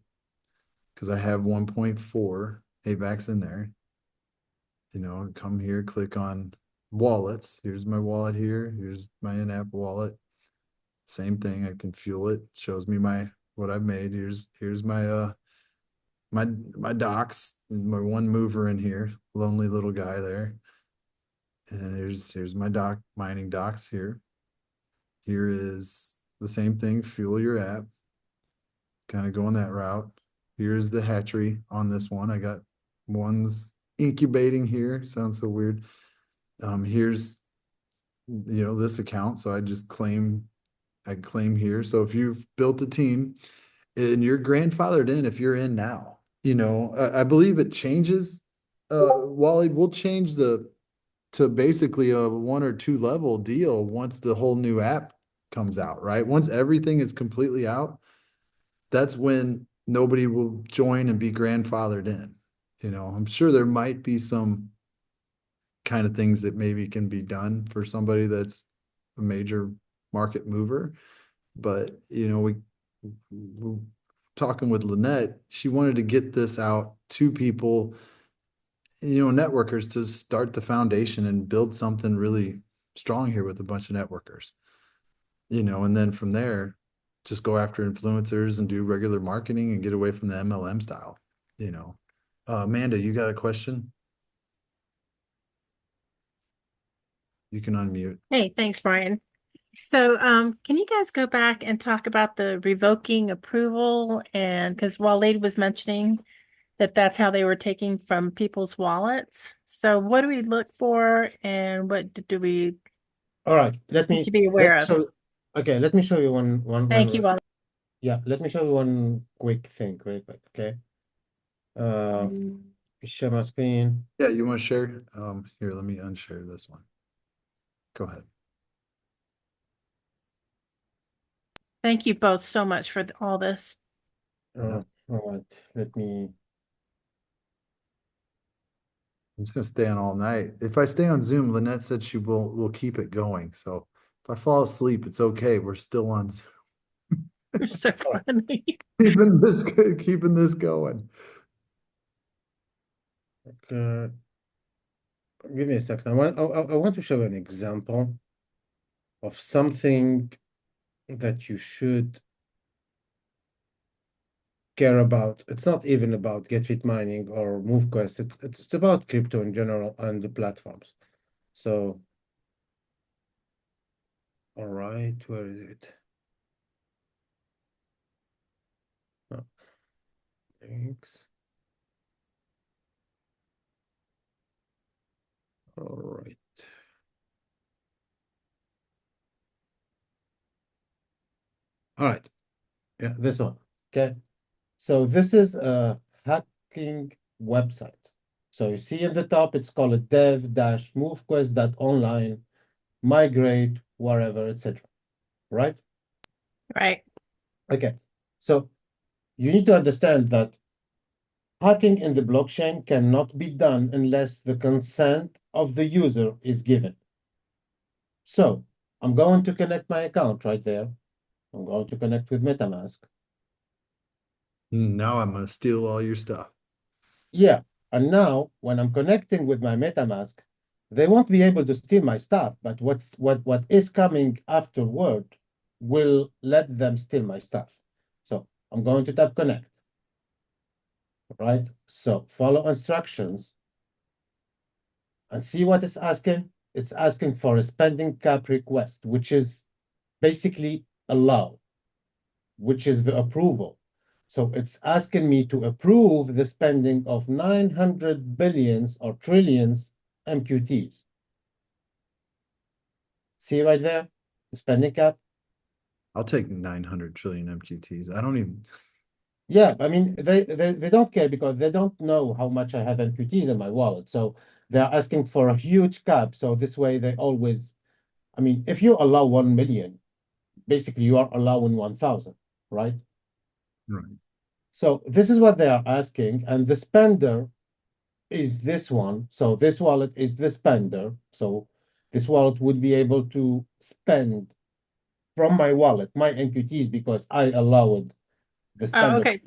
because I have 1.4 AVAX in there. Come here, click on wallets. Here's my wallet here. Here's my in-app wallet. Same thing. I can fuel it. Shows me what I've made. Here's my my docs, my one mover in here, lonely little guy there. And here's my mining docs here. Here is the same thing, fuel your app. Kind of going that route. Here's the hatchery on this one. I got ones incubating here. Sounds so weird. Here's this account. So I claim here. So if you've built a team and you're grandfathered in, if you're in now, I believe it changes. Wally, we'll change to basically a 1 or 2 level deal once the whole new app comes out, right? Once everything is completely out, that's when nobody will join and be grandfathered in. I'm sure there might be some kind of things that maybe can be done for somebody that's a major market mover. But, we talking with Lynette, she wanted to get this out to people, networkers, to start the foundation and build something really strong here with a bunch of networkers, and then from there, just go after influencers and do regular marketing and get away from the MLM style, Amanda, you got a question? You can unmute. Hey, thanks, Brian. So, can you guys go back and talk about the revoking approval? And because Waleed was mentioning that that's how they were taking from people's wallets. So, what do we look for, and what do we All right. need to be aware of? Okay, let me show you one. Thank you, Waleed. Yeah, let me show you one quick thing, really quick. Okay. share my screen. Yeah, you want to share? Here, let me unshare this one. Go ahead. Thank you both so much for all this. All right, let me. I'm just gonna stay on all night. If I stay on Zoom, Lynette said she will keep it going. So if I fall asleep, it's okay. We're still on Zoom. You're so funny. Keeping this going. Okay. Give me a second. I want to show an example of something that you should care about. It's not even about GetFit mining or MoveQuest. It's about crypto in general and the platforms. So, all right, where is it? Oh, thanks. All right. All right. Yeah, this one. Okay. So this is a hacking website. So you see in the top, it's called dev-movequest.online, migrate, wherever, etc. Right? Right. Okay. So you need to understand that hacking in the blockchain cannot be done unless the consent of the user is given. So I'm going to connect my account right there. I'm going to connect with MetaMask. Now I'm gonna steal all your stuff. Yeah, and now when I'm connecting with my MetaMask, they won't be able to steal my stuff, but what is coming afterward will let them steal my stuff. So I'm going to tap connect. Right? So follow instructions and see what it's asking. It's asking for a spending cap request, which is basically allow, which is the approval. So it's asking me to approve the spending of 900 billions or trillions MQTs. See right there, the spending cap? I'll take 900 trillion MQTs. I don't even. Yeah, I mean, they don't care because they don't know how much I have MQTs in my wallet. So they're asking for a huge cap. So this way they always, I mean, if you allow 1 million, basically you are allowing 1,000, right? Right. So this is what they are asking. And the spender is this one. So this wallet is the spender. So this wallet would be able to spend from my wallet, my MQTs, because I allowed the Oh, spender. okay.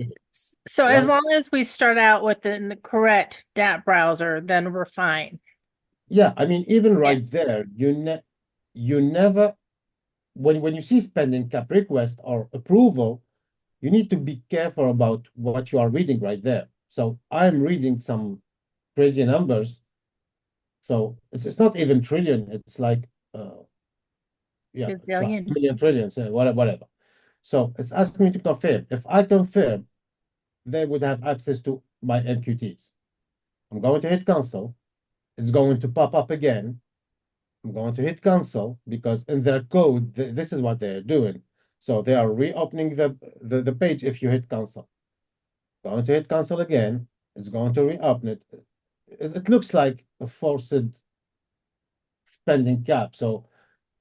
So as Right? long as we start out within the correct dApp browser, then we're fine. Yeah, I mean, even right there, you never when you see spending cap request or approval, you need to be careful about what you are reading right there. So I'm reading some crazy numbers. So it's not even trillion, it's like yeah, it's like Gazillion. million trillions, whatever. So it's asking me to confirm. If I confirm, they would have access to my MQTs. I'm going to hit cancel. It's going to pop up again. I'm going to hit cancel because in their code, this is what they're doing. So they are reopening the page if you hit cancel. Going to hit cancel again. It's going to reopen it. It looks like a forced spending cap. So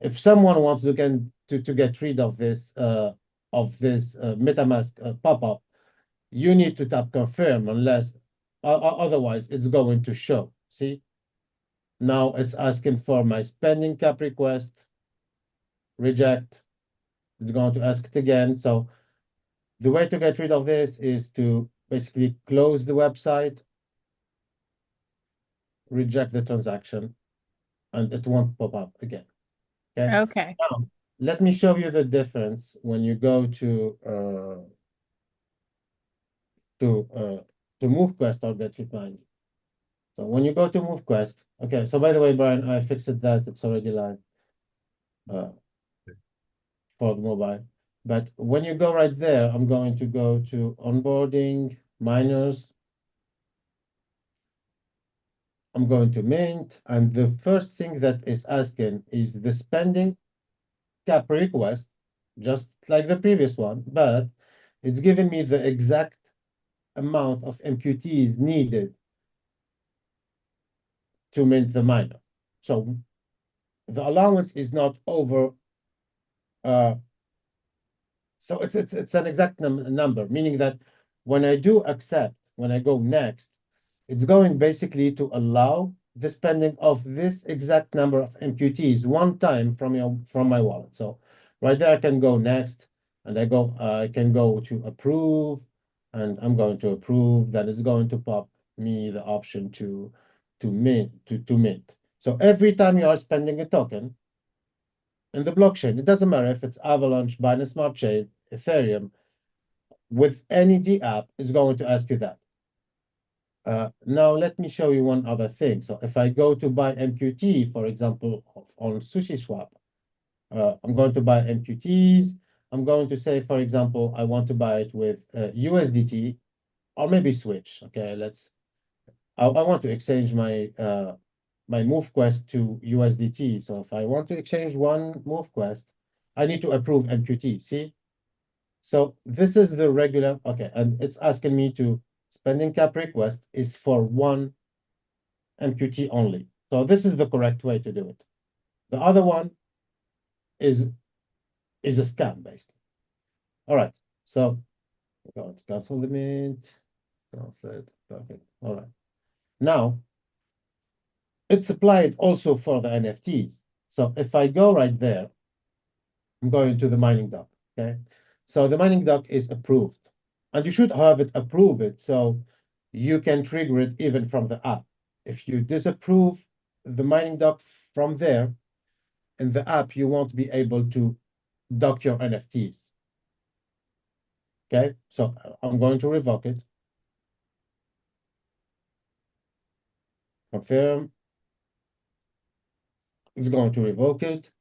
if someone wants to get rid of this MetaMask pop-up, you need to tap confirm unless otherwise it's going to show. See? Now it's asking for my spending cap request. Reject. It's going to ask it again. So the way to get rid of this is to basically close the website, reject the transaction, and it won't pop up again. Okay. Okay. Now, let me show you the difference when you go to MoveQuest or GetFitMind. So when you go to MoveQuest, okay. So by the way, Brian, I fixed that. It's already live for the mobile. But when you go right there, I'm going to go to onboarding, miners. I'm going to Mint, and the first thing that is asking is the spending cap request, just like the previous one, but it's giving me the exact amount of MQTs needed to mint the miner. So the allowance is not over. So it's an exact number, meaning that when I do accept, when I go next, it's going basically to allow the spending of this exact number of MQTs one time from my wallet. So right there, I can go next, and I can go to approve, and I'm going to approve. Then it's going to pop me the option to mint. So every time you are spending a token in the blockchain, it doesn't matter if it's Avalanche, Binance Smart Chain, Ethereum, with any D app, it's going to ask you that. Now, let me show you one other thing. So if I go to buy MQT, for example, on SushiSwap, I'm going to buy MQTs. I'm going to say, for example, I want to buy it with USDT or maybe switch. Okay, I want to exchange my MoveQuest to USDT. So if I want to exchange one MoveQuest, I need to approve MQT. See? So this is the regular, okay, and it's asking me to spending cap request is for one MQT only. So this is the correct way to do it. The other one is a scam, basically. All right, so we're going to cancel the mint, cancel it, perfect. All right. Now, it's applied also for the NFTs. So if I go right there, I'm going to the mining dock, okay? So the mining dock is approved, and you should have it approved so you can trigger it even from the app. If you disapprove the mining dock from there, in the app, you won't be able to dock your NFTs. Okay, so I'm going to revoke it. Confirm. It's going to revoke it.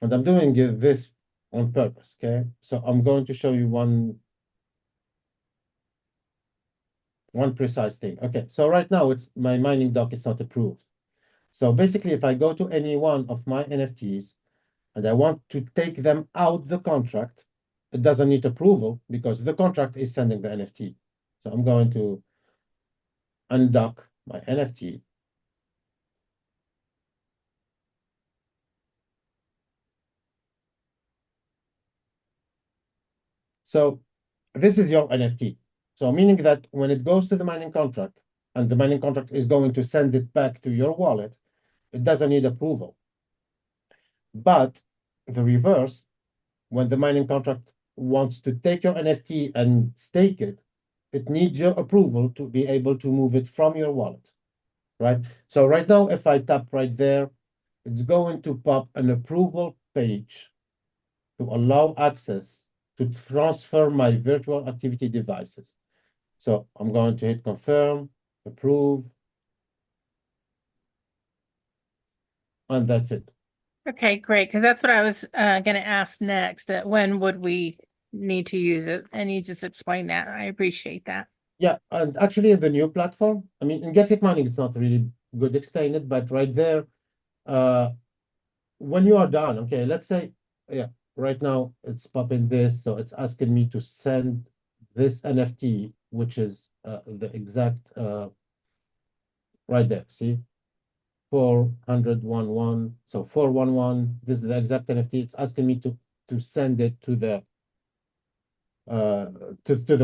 And I'm doing this on purpose, okay? So I'm going to show you one precise thing. Okay, so right now it's my mining dock is not approved. So basically, if I go to any one of my NFTs and I want to take them out the contract, it doesn't need approval because the contract is sending the NFT. So I'm going to undock my NFT. So this is your NFT. So meaning that when it goes to the mining contract and the mining contract is going to send it back to your wallet, it doesn't need approval. But the reverse, when the mining contract wants to take your NFT and stake it, it needs your approval to be able to move it from your wallet, right? So right now, if I tap right there, it's going to pop an approval page to allow access to transfer my virtual activity devices. So I'm going to hit confirm, approve, and that's it. Okay, great. Because that's what I was going to ask next, that when would we need to use it? And you just explained that. I appreciate that. Yeah, and actually in the new platform, I mean, in GetFit Mining, it's not really good explain it, but right there, when you are done, okay, let's say, yeah, right now it's popping this, so it's asking me to send this NFT, which is the exact right there, see? 411, so 411, this is the exact NFT. It's asking me to send it to the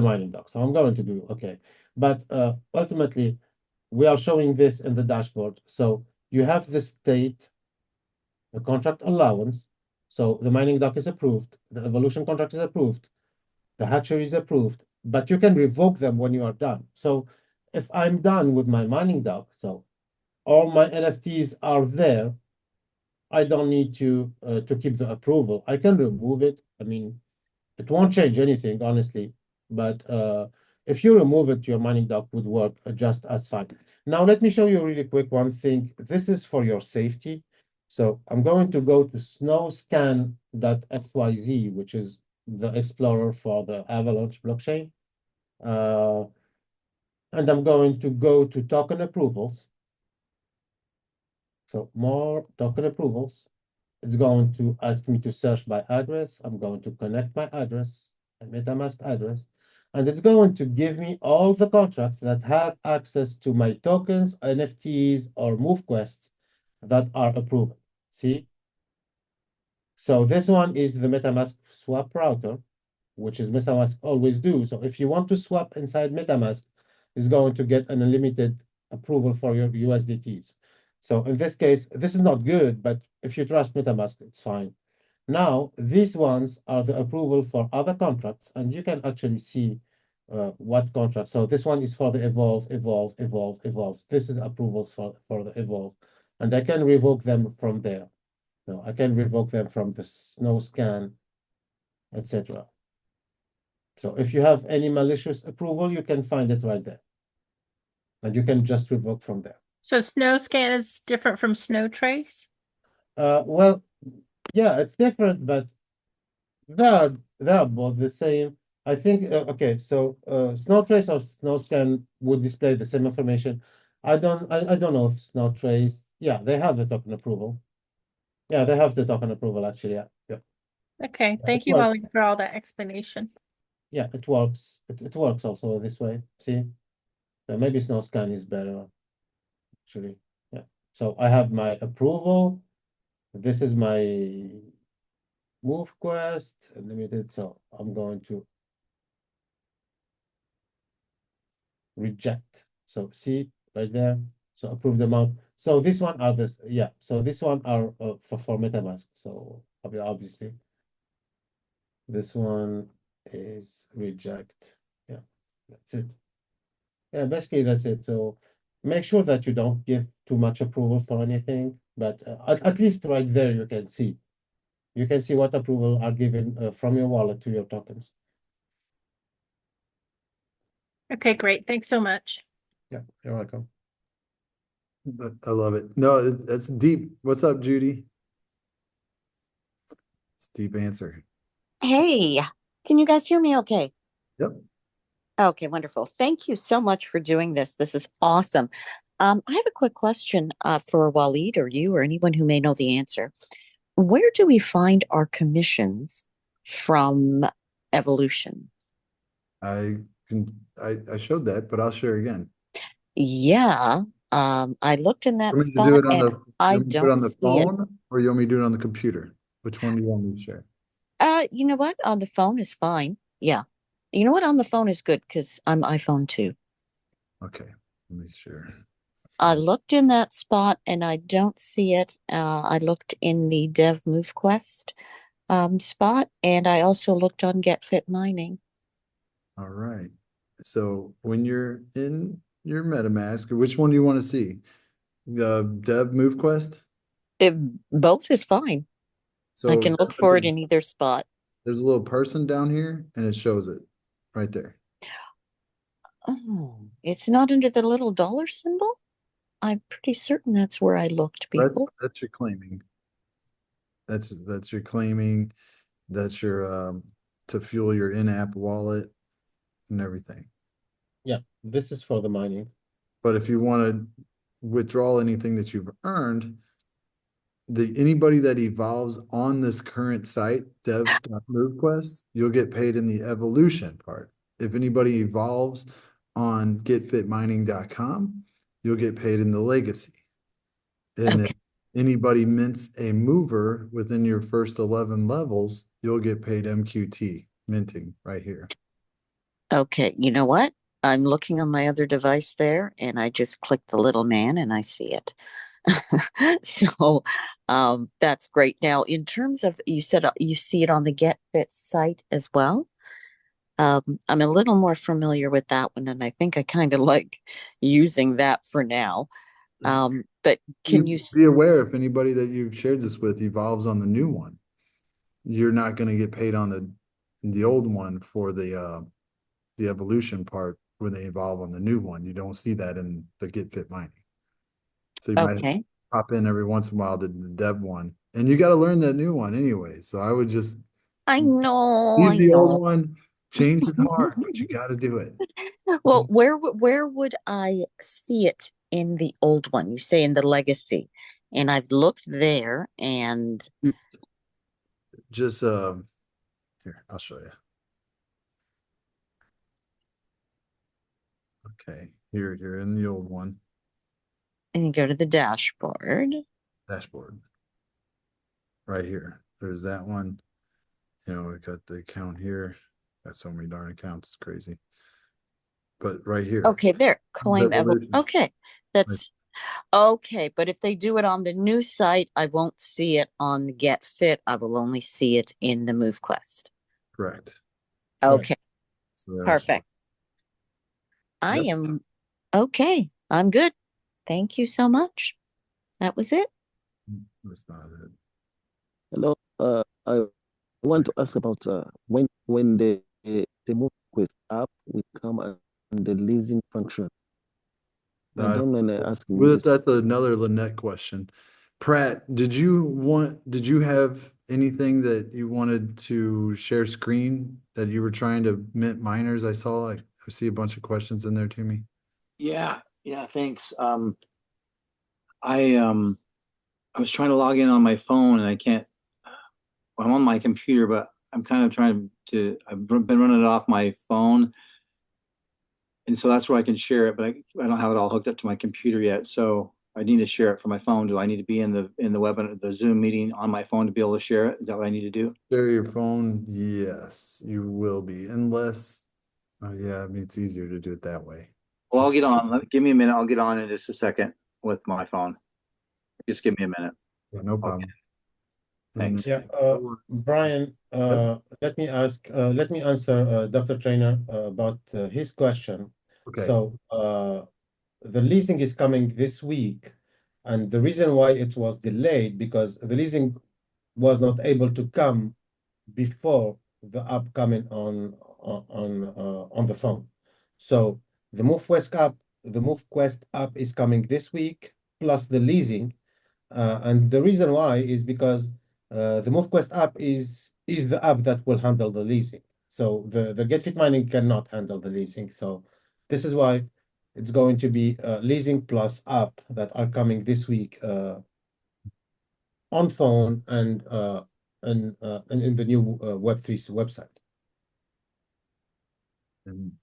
mining dock. So I'm going to do okay. But ultimately, we are showing this in the dashboard. So you have the state, the contract allowance. So the mining dock is approved, the evolution contract is approved, the hatchery is approved, but you can revoke them when you are done. So if I'm done with my mining dock, so all my NFTs are there, I don't need to keep the approval. I can remove it. I mean, it won't change anything, honestly. But if you remove it, your mining dock would work just as fine. Now, let me show you really quick one thing. This is for your safety. So I'm going to go to snowscan.xyz, which is the explorer for the Avalanche blockchain. And I'm going to go to token approvals. So more token approvals. It's going to ask me to search by address. I'm going to connect my address, my MetaMask address. and it's going to give me all the contracts that have access to my tokens, NFTs, or MoveQuests that are approved. See? So this one is the MetaMask swap router, which is MetaMask always do. So if you want to swap inside MetaMask, it's going to get an unlimited approval for your USDTs. So in this case, this is not good, but if you trust MetaMask, it's fine. Now, these ones are the approval for other contracts, and you can actually see what contract. So this one is for the evolve. This is approvals for the evolve, and I can revoke them from there. So I can revoke them from the snow scan, etc. So if you have any malicious approval, you can find it right there, and you can just revoke from there. So snow scan is different from snow trace? Well, yeah, it's different, but they're both the same. I think okay, so snow trace or snow scan would display the same information. I don't know if snow trace, yeah, they have the token approval. Yeah, they have the token approval actually. Yeah. Okay, Yeah, thank it you, works. Wally, for all that explanation. Yeah, it works. It works also this way. See? Maybe snow scan is better actually. Yeah. So I have my approval. This is my MoveQuest limited. So I'm going to reject. So see right there. So approved amount. So this one are this, yeah. So this one are for MetaMask. So obviously this one is reject. Yeah, that's it. Yeah, basically that's it. So make sure that you don't give too much approval for anything, but at least right there you can see. You can see what approval are given from your wallet to your tokens. Okay, great. Thanks so much. Yeah, you're welcome. But I love it. No, it's deep. What's up, Judy? It's a deep answer. Hey, can you guys hear me okay? Yep. Okay, wonderful. Thank you so much for doing this. This is awesome. I have a quick question for Waleed or you or anyone who may know the answer. Where do we find our commissions from Evolution? I showed that, but I'll share again. Yeah, I looked in that You want me to do spot it on and the, you I want me to do it don't on the see it. phone, or you want me to do it on the computer? Which one do you want me to share? You know what? On the phone is fine. Yeah. You know what? On the phone is good because I'm iPhone too. Okay, let me share. I looked in that spot and I don't see it. I looked in the Dev MoveQuest spot, and I also looked on Get Fit Mining. All right. So when you're in your MetaMask, which one do you want to see? The Dev MoveQuest? Both is fine. I So can look for it in either spot. there's a little person down here, and it shows it right there. Oh, it's not under the little dollar symbol? I'm pretty certain that's where I looked before. That's your claiming. That's your claiming. That's your to fuel your in-app wallet and everything. Yeah, this is for the mining. But if you want to withdraw anything that you've earned, anybody that evolves on this current site, dev.movequest, you'll get paid in the evolution part. If anybody evolves on getfitmining.com, you'll get paid in the legacy. And if anybody mints a mover within your first 11 levels, you'll get paid MQT minting right here. Okay, you know what? I'm looking on my other device there, and I just click the little man and I see it. So that's great. Now, in terms of, you said you see it on the Get Fit site as well. I'm a little more familiar with that one, and I think I kind of like using that for now. But can you be aware if anybody that you've shared this with evolves on the new one, you're not going to get paid on the old one for the evolution part when they evolve on the new one. You don't see that in the Get Fit Mining. So you might pop in every once in a while to the dev one, and you got to learn that new one anyway. So I would just leave the old one, change it hard, but you got to do it. Well, where would I see it in the old one? You say in the legacy, and I've looked there, and just here, I'll show you. Okay, here, you're in the old one, And you go to the dashboard. dashboard. Right here, there's that one. You know, we got the account here. Got so many darn accounts, it's crazy. But right here. Okay, there. Claim Revolution. Okay, that's okay. But if they do it on the new site, I won't see it on the Get Fit. I will only see it in the MoveQuest. Correct. Okay, So there's- perfect. I Yep. am okay. I'm good. Thank you so much. That was it. That's not it. Hello. I want to ask about when the MoveQuest app will come and the leasing function. I don't mind asking you Well, this. that's another Lynette question. Pratt, did you have anything that you wanted to share screen that you were trying to mint miners? I see a bunch of questions in there to me. Yeah, thanks. I was trying to log in on my phone and I can't. Well, I'm on my computer, but I'm kind of trying to. I've been running it off my phone, and so that's where I can share it. But I don't have it all hooked up to my computer yet, so I need to share it from my phone. Do I need to be in the webinar, the Zoom meeting on my phone to be able to share it? Is that what I need to do? Share your phone? Yes, you will be, unless, oh yeah, I mean, it's easier to do it that way. Well, I'll get on. Give me a minute. I'll get on in just a second with my phone. Just give me a minute. Yeah, no problem. Thanks. Yeah, Brian, let me answer Dr. Trainer about his question. Okay. So the leasing is coming this week, and the reason why it was delayed because the leasing was not able to come before the app coming on the phone. So the MoveQuest app is coming this week plus the leasing, and the reason why is because the MoveQuest app is the app that will handle the leasing. So the GetFit mining cannot handle the leasing. So this is why it's going to be leasing plus app that are coming this week on phone and in the new Web3 website. And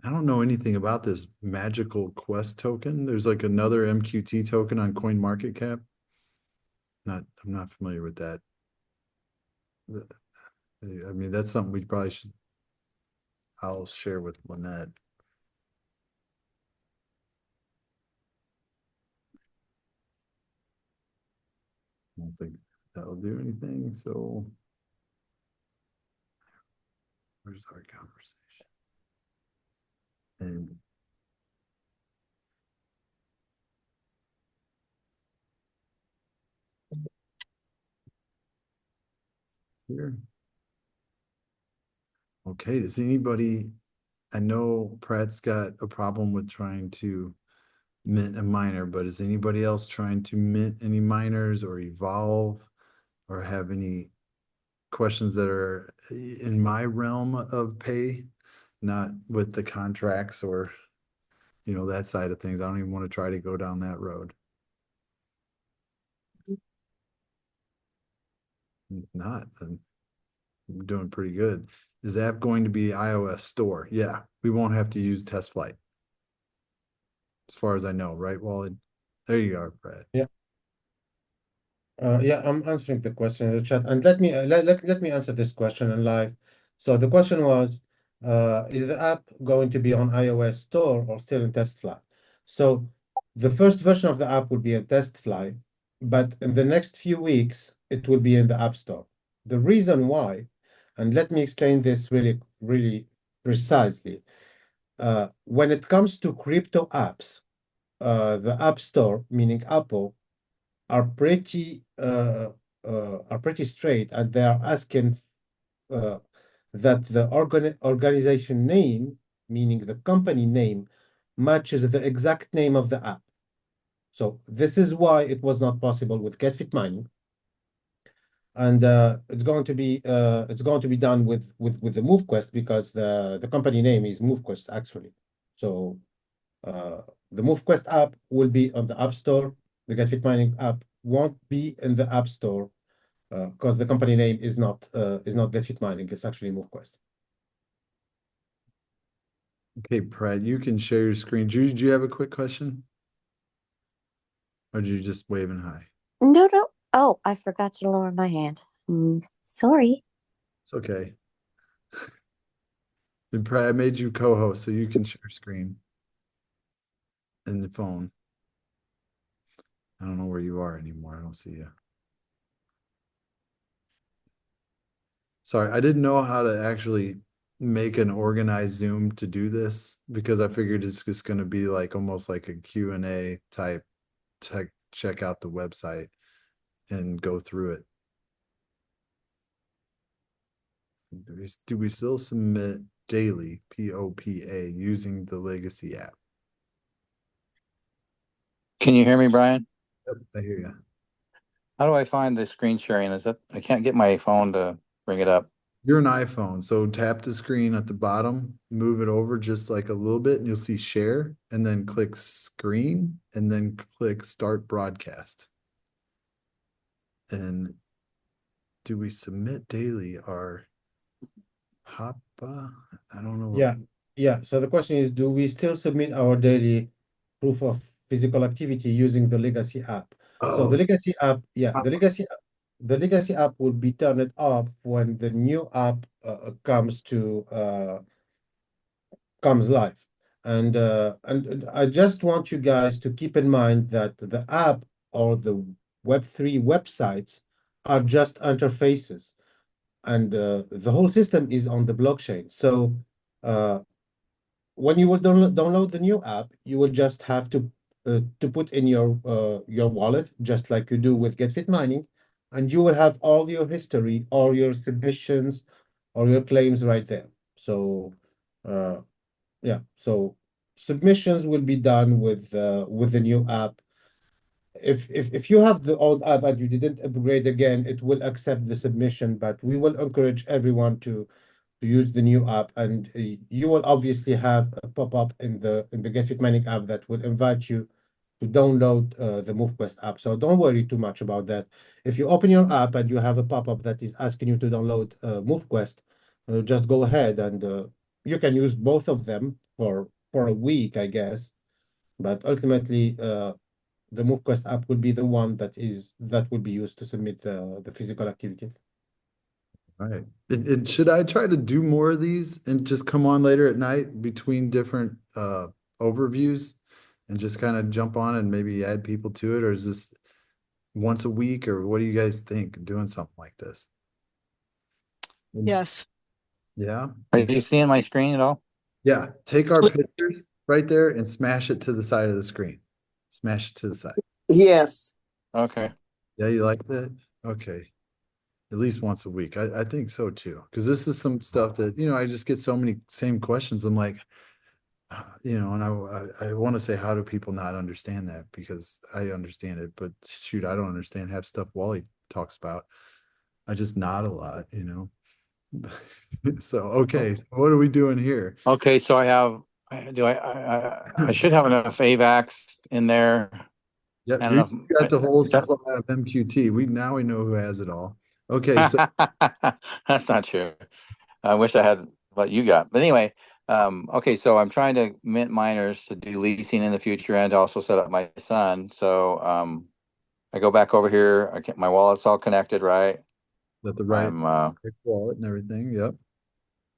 I don't know anything about this magical quest token. There's like another MQT token on CoinMarketCap. I'm not familiar with that. I mean, that's something we probably should, I'll share with Lynette. I don't think that'll do anything, so where's our conversation? And here. Okay, does anybody, I know Pratt's got a problem with trying to mint a miner, but is anybody else trying to mint any miners or evolve or have any questions that are in my realm of pay, not with the contracts or, you know, that side of things? I don't even want to try to go down that road. If not, then I'm doing pretty good. Is the app going to be iOS store? Yeah, we won't have to use test flight. As far as I know, right, Wally? There you are, Brad. Yeah. Yeah, I'm answering the question in the chat, and let me let me answer this question in live. So the question was, is the app going to be on iOS store or still in test flight? So the first version of the app will be in test flight, but in the next few weeks it will be in the App Store. The reason why, and let me explain this really precisely. When it comes to crypto apps, the App Store, meaning Apple, are pretty straight, and they are asking that the organization name, meaning the company name, matches the exact name of the app. So this is why it was not possible with GetFit mining, and it's going to be done with the MoveQuest because the company name is MoveQuest actually. So the MoveQuest app will be on the App Store. The GetFit mining app won't be in the App Store because the company name is not GetFit mining. It's actually MoveQuest. Okay, Brad, you can share your screen. Judy, do you have a quick question? Or did you just waving hi? No, no. Oh, I forgot to lower my hand. Sorry. It's okay. And Brad, I made you co-host so you can share screen and the phone. I don't know where you are anymore. I don't see you. Sorry, I didn't know how to actually make an organized Zoom to do this because I figured it's just going to be like almost like a Q&A type check out the website and go through it. Do we still submit daily POPA using the legacy app? Can you hear me, Brian? Yep, I hear you. How do I find the screen sharing? Is that I can't get my phone to bring it up. You're an iPhone, so tap the screen at the bottom, move it over just like a little bit, and you'll see share, and then click screen, and then click start broadcast. And do we submit daily our HAPA? I don't know. Yeah, yeah. So the question is, do we still submit our daily proof of physical activity using the legacy app? So the Oh, legacy app, yeah, the legacy app will be turned off when the new app comes live. And I just want you guys to keep in mind that the app or the Web3 websites are just interfaces, and the whole system is on the blockchain. So uh, when you will download the new app, you will just have to put in your wallet, just like you do with GetFit Mining, and you will have all your history, all your submissions, or your claims right there. So uh, yeah, so submissions will be done with the new app. If you have the old app and you didn't upgrade again, it will accept the submission, but we will encourage everyone to use the new app, and you will obviously have a pop-up in the GetFit Mining app that will invite you to download the MoveQuest app. So don't worry too much about that. If you open your app and you have a pop-up that is asking you to download MoveQuest, just go ahead and you can use both of them for a week, I guess. But ultimately, the MoveQuest app will be the one that will be used to submit the physical activity. right. Should I try to do more of these and just come on later at night between different overviews and just kind of jump on and maybe add people to it? Or is this once a week, or what do you guys think doing something like this? Yes. Yeah. Are you seeing my screen at all? Yeah. Take our pictures right there and smash it to the side of the screen. Smash it to the side. Yes. Okay. Yeah, you like that? Okay. At least once a week. I think so too. Because this is some stuff that, I just get so many same questions. I'm like, and I want to say, how do people not understand that? Because I understand it, but shoot, I don't understand half stuff Wally talks about. I just nod a lot. So, okay, what are we doing here? Okay, so I should have enough AVAX in there Yep, and you enough. got the whole supply of MQT. We know who has it all. Okay, so That's not true. I wish I had what you got. But anyway, okay, so I'm trying to mint miners to do leasing in the future and to also set up my son. So I go back over here. My wallet's all connected, right? got the right I'm wallet and everything. Yep.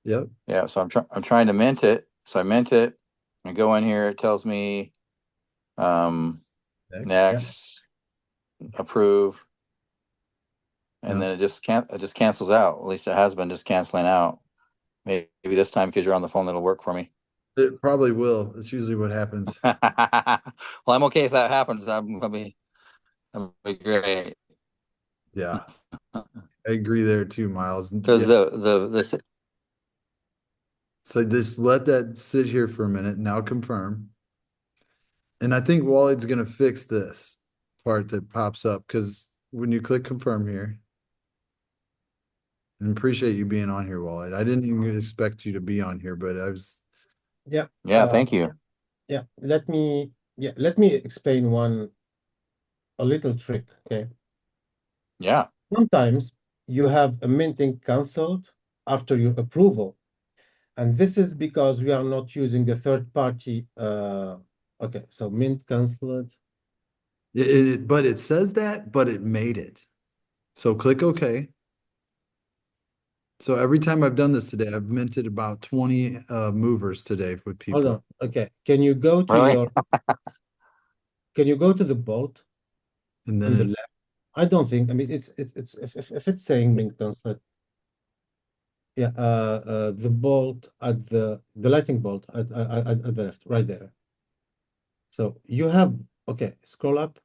Yep. yeah, so I'm trying to mint it. So I mint it. I go in here, it tells me Next. next, approve, and No, then it just cancels out. At least it has been just canceling out. Maybe this time because you're on the phone, it'll work for me. it probably will. It's usually what happens. Well, I'm okay if that happens. That'll be great. Yeah, I agree there too, Miles. Because Yeah. the So just let that sit here for a minute. Now confirm. And I think Wallet's gonna fix this part that pops up because when you click confirm here, and appreciate you being on here, Wallet. I didn't even expect you to be on here, but I was. Yeah. yeah, thank you. Yeah. Let me explain a little trick. Okay. Yeah. Sometimes you have a minting cancelled after your approval, And this is because we are not using a third party. Okay, so mint canceled. But it says that, but it made it. So click OK. So every time I've done this today, I've minted about 20 movers today with Hold people. on. Okay, can you go to Really? your? Can you go to the bolt And on the then left? I don't think. I mean, it's if it's saying mint canceled. Yeah, the bolt at the lighting bolt at the left, right there. So you have, okay, scroll up.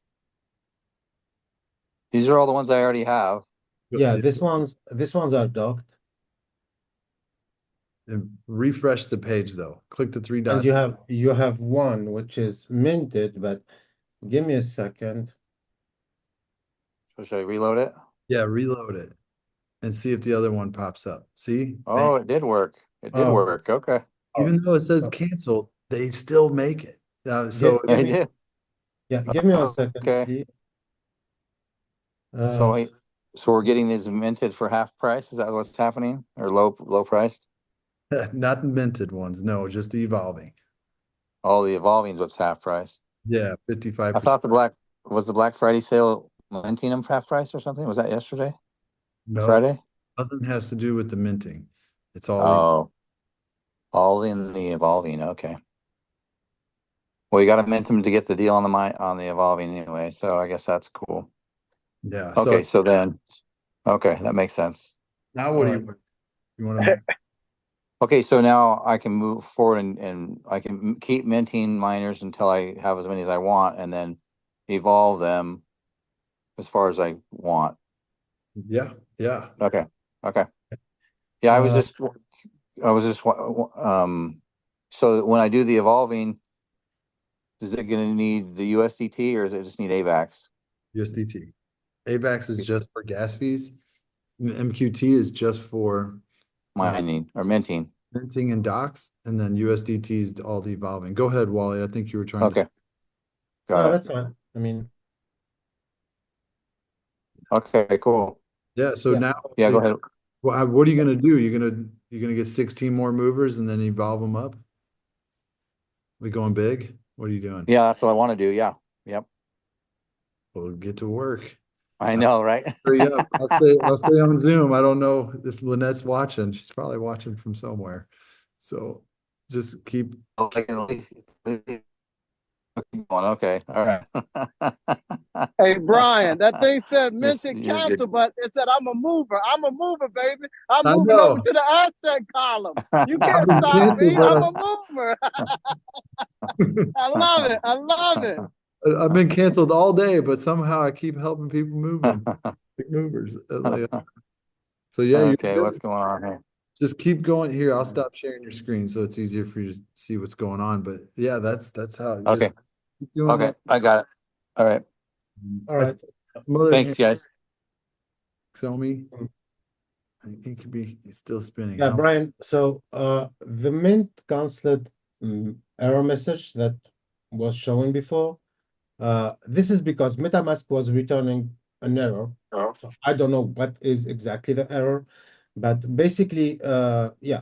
These are all the ones I already have. Yeah, these ones are docked, and refresh the page though. Click the three and dots. you have one which is minted, but give me a second. So should I reload it? Yeah, reload it and see if the other one pops up. See? Oh, Bang. it did work. It did Oh, work. Okay. Even though it says oh, canceled, they still make it. So give It me, did. yeah, give me 1 second, Okay. please. So wait, so we're getting these minted for half price? Is that what's happening? Or low priced? not the minted ones, no, just the evolving. All the evolving is what's half price. Yeah, I 55%. thought the Black Friday sale minting them for half price or something? Was that yesterday? No, Friday? nothing has to do with the minting. It's all Oh, all in the evolving. Okay. Well, you got to mint them to get the deal on the evolving anyway. So I guess that's cool. yeah. So Okay, so then, okay, that makes sense. now what do Alright. you want to Okay, so now I can move forward and I can keep minting miners until I have as many as I want, and then evolve them as far as I want. yeah, yeah. Okay, okay. Yeah, Uh, I was just, so when I do the evolving, is it going to need the USDT or does it just need AVAX? USDT. AVAX is just for gas fees. MQT is just for Mining or minting? minting and docs, and then USDT is all the evolving. Go ahead, Wally. I think you were trying Okay, to. no, got it. that's fine. I mean, Okay, cool. Yeah. So yeah. now, Yeah, go ahead. what are you gonna do? You're gonna get 16 more movers and then evolve them up. We going big? What are you doing? Yeah, that's what I want to do. Yeah, yep. We'll get to work. I know, right? Hurry up. I'll stay on Zoom. I don't know if Lynette's watching. She's probably watching from somewhere. So just keep. Like, at least- Okay, all right. Hey, Brian, that thing said You're, minted you're, cancel, but it said I'm a mover. I'm a mover, baby. I'm I moving over know. to the asset column. You I've can't been stop canceled, me. but I'm a mover. I love it. I love it. I've been canceled all day, but somehow I keep helping people moving. Big movers. So yeah, you're Okay, good. what's going on here? Just keep going here. I'll stop sharing your screen so it's easier for you to see what's going on. But yeah, that's how. Just Okay, keep doing okay, that. I got it. All right. All right. Mother Thanks, guys. Xiaomi. It could be it's still spinning. Yeah, How Brian. So the mint canceled error message that was showing before. This is because MetaMask was returning an error. Oh. So I don't know what is exactly the error, but basically, yeah,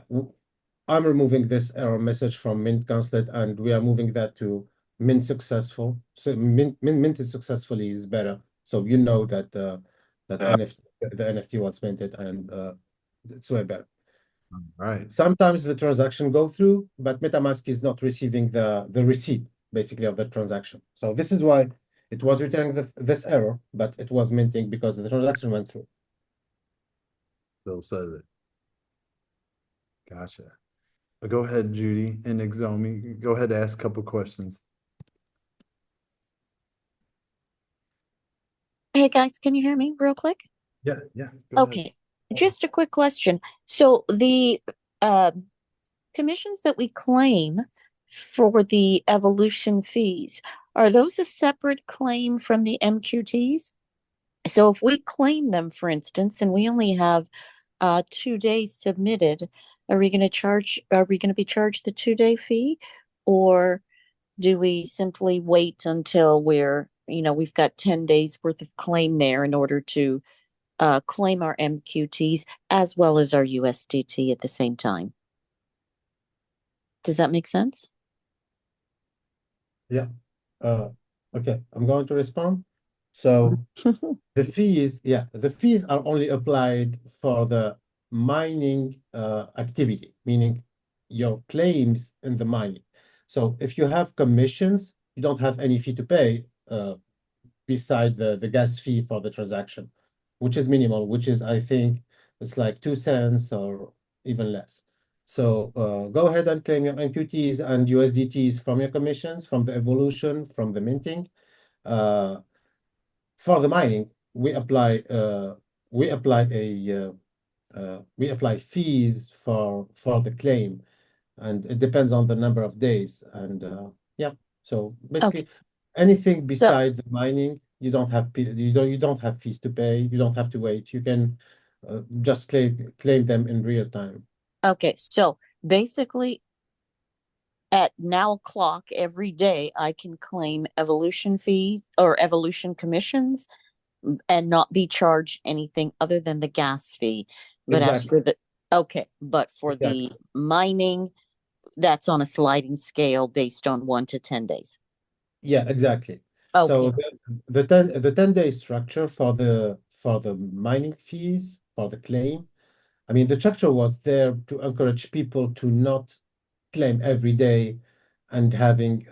I'm removing this error message from mint canceled, and we are moving that to mint successful. So minted successfully is better. So you know that that NFT the NFT was minted, and it's way better. all right. Sometimes the transaction go through, but MetaMask is not receiving the receipt basically of the transaction. So this is why it was returning this error, but it was minting because the transaction went through. Still says it. Gotcha. Go ahead, Judy and Xiaomi. Go ahead, ask a couple questions. Hey guys, can you hear me real quick? Yeah, yeah. Go ahead. Okay, just a quick question. So the commissions that we claim for the evolution fees, are those a separate claim from the MQTs? So if we claim them, for instance, and we only have 2 days submitted, are we going to be charged the 2-day fee, or do we simply wait until we've got 10 days worth of claim there in order to claim our MQTs as well as our USDT at the same time? Does that make sense? Yeah. Okay, I'm going to respond. So the fees are only applied for the mining activity, meaning your claims in the mining. So if you have commissions, you don't have any fee to pay beside the gas fee for the transaction, which is minimal, which is, I think, it's like 2 cents or even less. So go ahead and claim your MQTs and USDTs from your commissions, from the evolution, from the minting. For the mining, we apply fees for the claim, and it depends on the number of days. And yeah, so Okay. basically anything So, besides the mining, you don't have fees to pay. You don't have to wait. You can just claim them in real time. okay. So basically, at now o'clock every day, I can claim evolution fees or evolution commissions and not be charged anything other than the gas fee. But as Exactly. for the, okay, but for the Exactly. mining, that's on a sliding scale based on 1 to 10 days. Yeah, exactly. So Okay. the 10-day structure for the mining fees for the claim, I mean, the structure was there to encourage people to not claim every day and having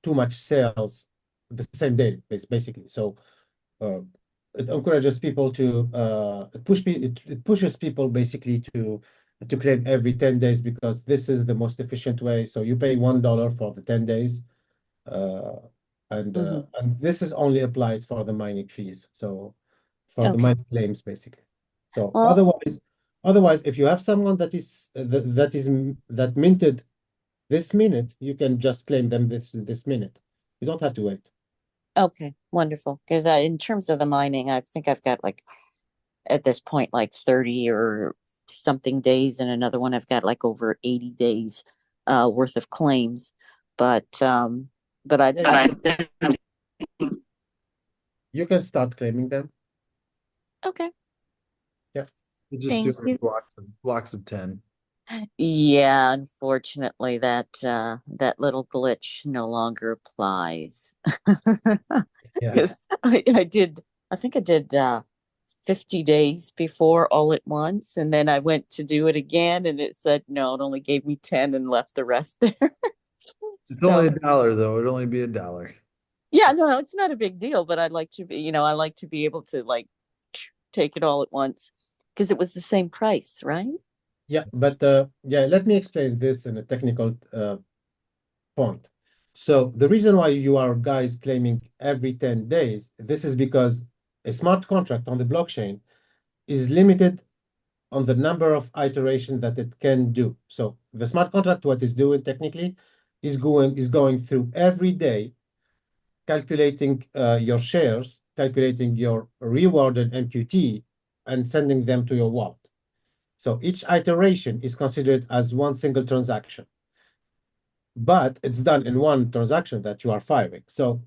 too much sales the same day, basically. So uh, it encourages people to it pushes people basically to claim every 10 days because this is the most efficient way. So you pay $1 for the 10 days, uh, Mm-hmm. and this is only applied for the mining fees. So for the Okay. mining claims, basically. So Well, otherwise, if you have someone that minted this minute, you can just claim them this minute. You don't have to wait. okay, wonderful. Because in terms of the mining, I think I've got like at this point like 30 or something days, and another one I've got like over 80 days worth of claims. But Yeah, I think you can start claiming them. okay. Yeah. You just do Thank it in you. blocks of 10. Yeah, unfortunately, that little glitch no longer applies. Yeah. Because I think I did 50 days before all at once, and then I went to do it again, and it said no, it only gave me 10 and left the rest there. It's only So $1 though. It'd only be $1. yeah, So no, it's not a big deal, but I'd like to be, I like to be able to like take it all at once because it was the same price, right? Yeah, but yeah, let me explain this in a technical point. So the reason why you are guys claiming every 10 days, this is because a smart contract on the blockchain is limited on the number of iterations that it can do. So the smart contract, what it's doing technically, is going through every day, calculating your shares, calculating your rewarded MQT, and sending them to your wallet. So each iteration is considered as one single transaction, but it's done in one transaction that you are firing. So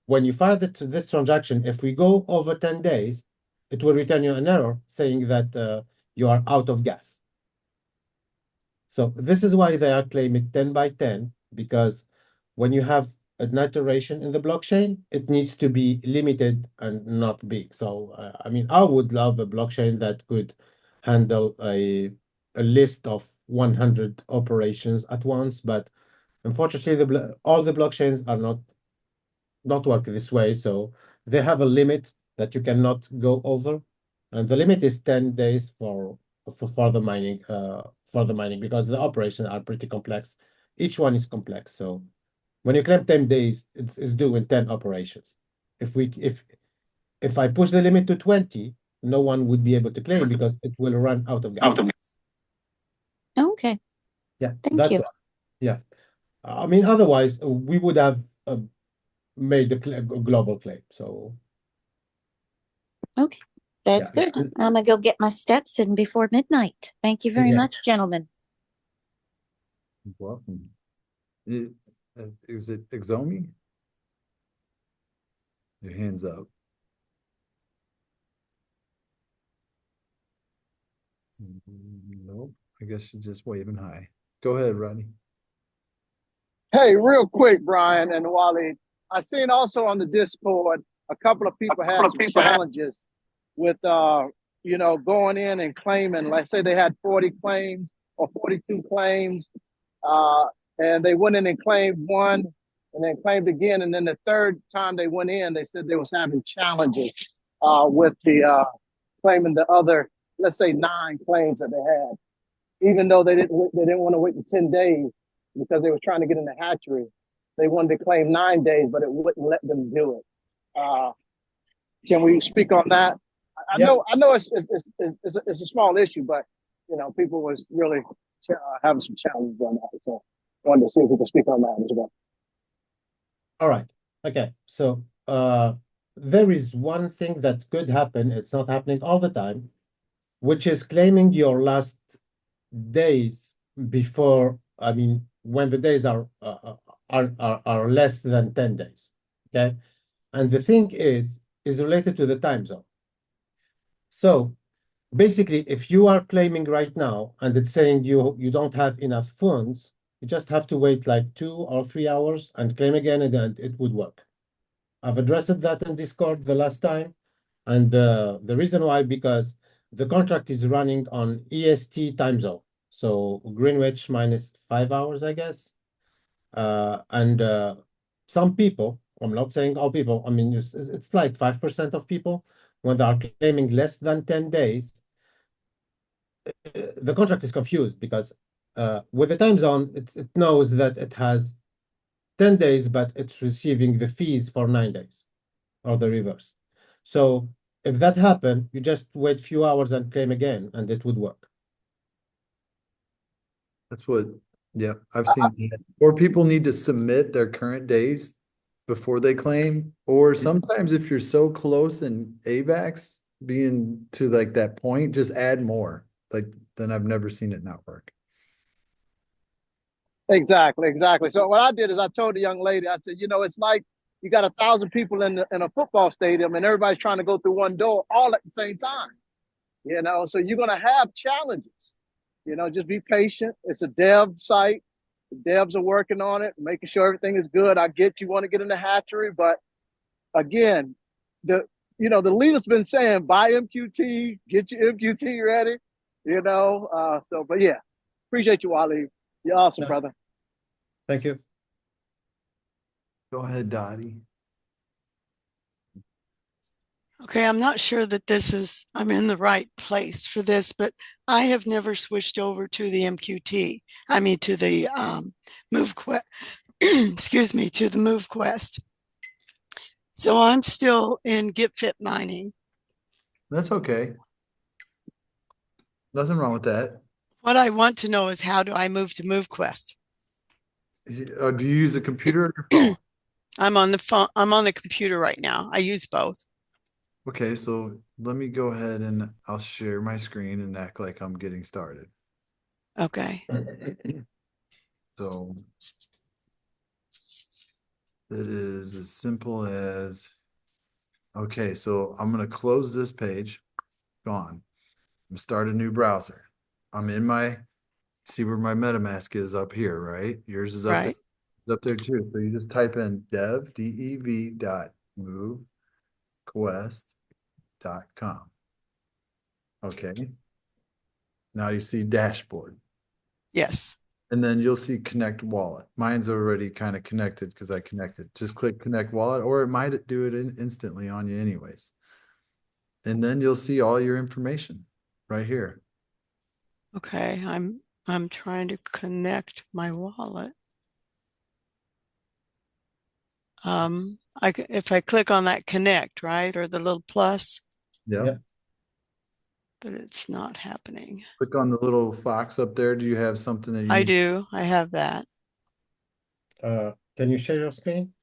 when you fire this transaction, if we go over 10 days, it will return you an error saying that you are out of gas. So this is why they are claiming 10 by 10, because when you have an iteration in the blockchain, it needs to be limited and not big. So, I mean, I would love a blockchain that could handle a list of 100 operations at once, but unfortunately, all the blockchains are not work this way. So they have a limit that you cannot go over, and the limit is 10 days for the mining because the operations are pretty complex. Each one is complex. So when you claim 10 days, it's doing 10 operations. If we if I push the limit to 20, no one would be able to claim because it will run out of gas. Okay, Yeah, thank that's you. why. Yeah. I mean, otherwise we would have made the global claim. So Okay, yeah, that's good. I'm gonna go get my steps in before midnight. Thank you very yeah. much, gentlemen. you're welcome. I- Is it Exomi? Your hands up. Nope. I guess you're just waving high. Go ahead, Rodney. Hey, real quick, Brian and Wally, I seen also on the Discord a couple of people had some challenges with going in and claiming, like say they had 40 claims or 42 claims, uh, and they went in and claimed one and then claimed again, and then the third time they went in, they said they was having challenges with the claiming the other, let's say 9 claims that they had, even though they didn't want to wait the 10 days because they were trying to get in the hatchery. They wanted to claim 9 days, but it wouldn't let them do it. Can we speak on that? I Yeah. know it's a small issue, but people was really having some challenges on that. So I wanted to see if we could speak on that as well. All right. Okay. So there is one thing that could happen. It's not happening all the time, which is claiming your last days before, I mean, when the days are less than 10 days. Okay. And the thing is related to the time zone. So basically, if you are claiming right now and it's saying you don't have enough funds, you just have to wait like 2 or 3 hours and claim again, and then it would work. I've addressed that in Discord the last time, and the reason why, because the contract is running on EST time zone, so Greenwich minus 5 hours, I guess. And some people, I'm not saying all people, I mean, it's like 5% of people, when they are claiming less than 10 days, the contract is confused because with the time zone, it knows that it has 10 days, but it's receiving the fees for 9 days, or the reverse. So if that happened, you just wait a few hours and claim again, and it would work. That's what, yeah, I've seen that. Or people need to submit their current days before they claim, or sometimes if you're so close in AVAX being to like that point, just add more. Like, then I've never seen it not work. Exactly. So what I did is I told the young lady, I said, it's like you got 1,000 people in a football stadium and everybody's trying to go through one door all at the same time. So you're gonna have challenges. Just be patient. It's a dev site. The devs are working on it, making sure everything is good. I get you want to get in the hatchery, but again, the leader's been saying buy MQT, get your MQT ready. But yeah, appreciate you, Wally. You're awesome, brother. Thank you. Go ahead, Dottie. Okay, I'm not sure that I'm in the right place for this, but I have never switched over to the MQT. I mean, to the MoveQuest, excuse me, to the MoveQuest. So I'm still in GetFit mining. That's okay. Nothing wrong with that. What I want to know is, how do I move to MoveQuest? Do you use a computer or your phone? I'm on the phone. I'm on the computer right now. I use both. Okay, so let me go ahead and I'll share my screen and act like I'm getting started. Okay. So it is as simple as, okay, so I'm going to close this page. Gone. I'm going to start a new browser. I'm in see where my MetaMask is up here, right? Yours is up Right. there. It's up there too. So you just type in dev.movequest.com. Okay. Now you see dashboard. Yes. And then you'll see connect wallet. Mine's already kind of connected because I connected. Just click connect wallet, or it might do it instantly on you anyways. And then you'll see all your information right here. Okay. I'm trying to connect my wallet. If I click on that connect, right, or the little plus. Yeah. But it's not happening. Click on the little fox up there. Do you have something that you I need? do. I have that. Can you share your screen?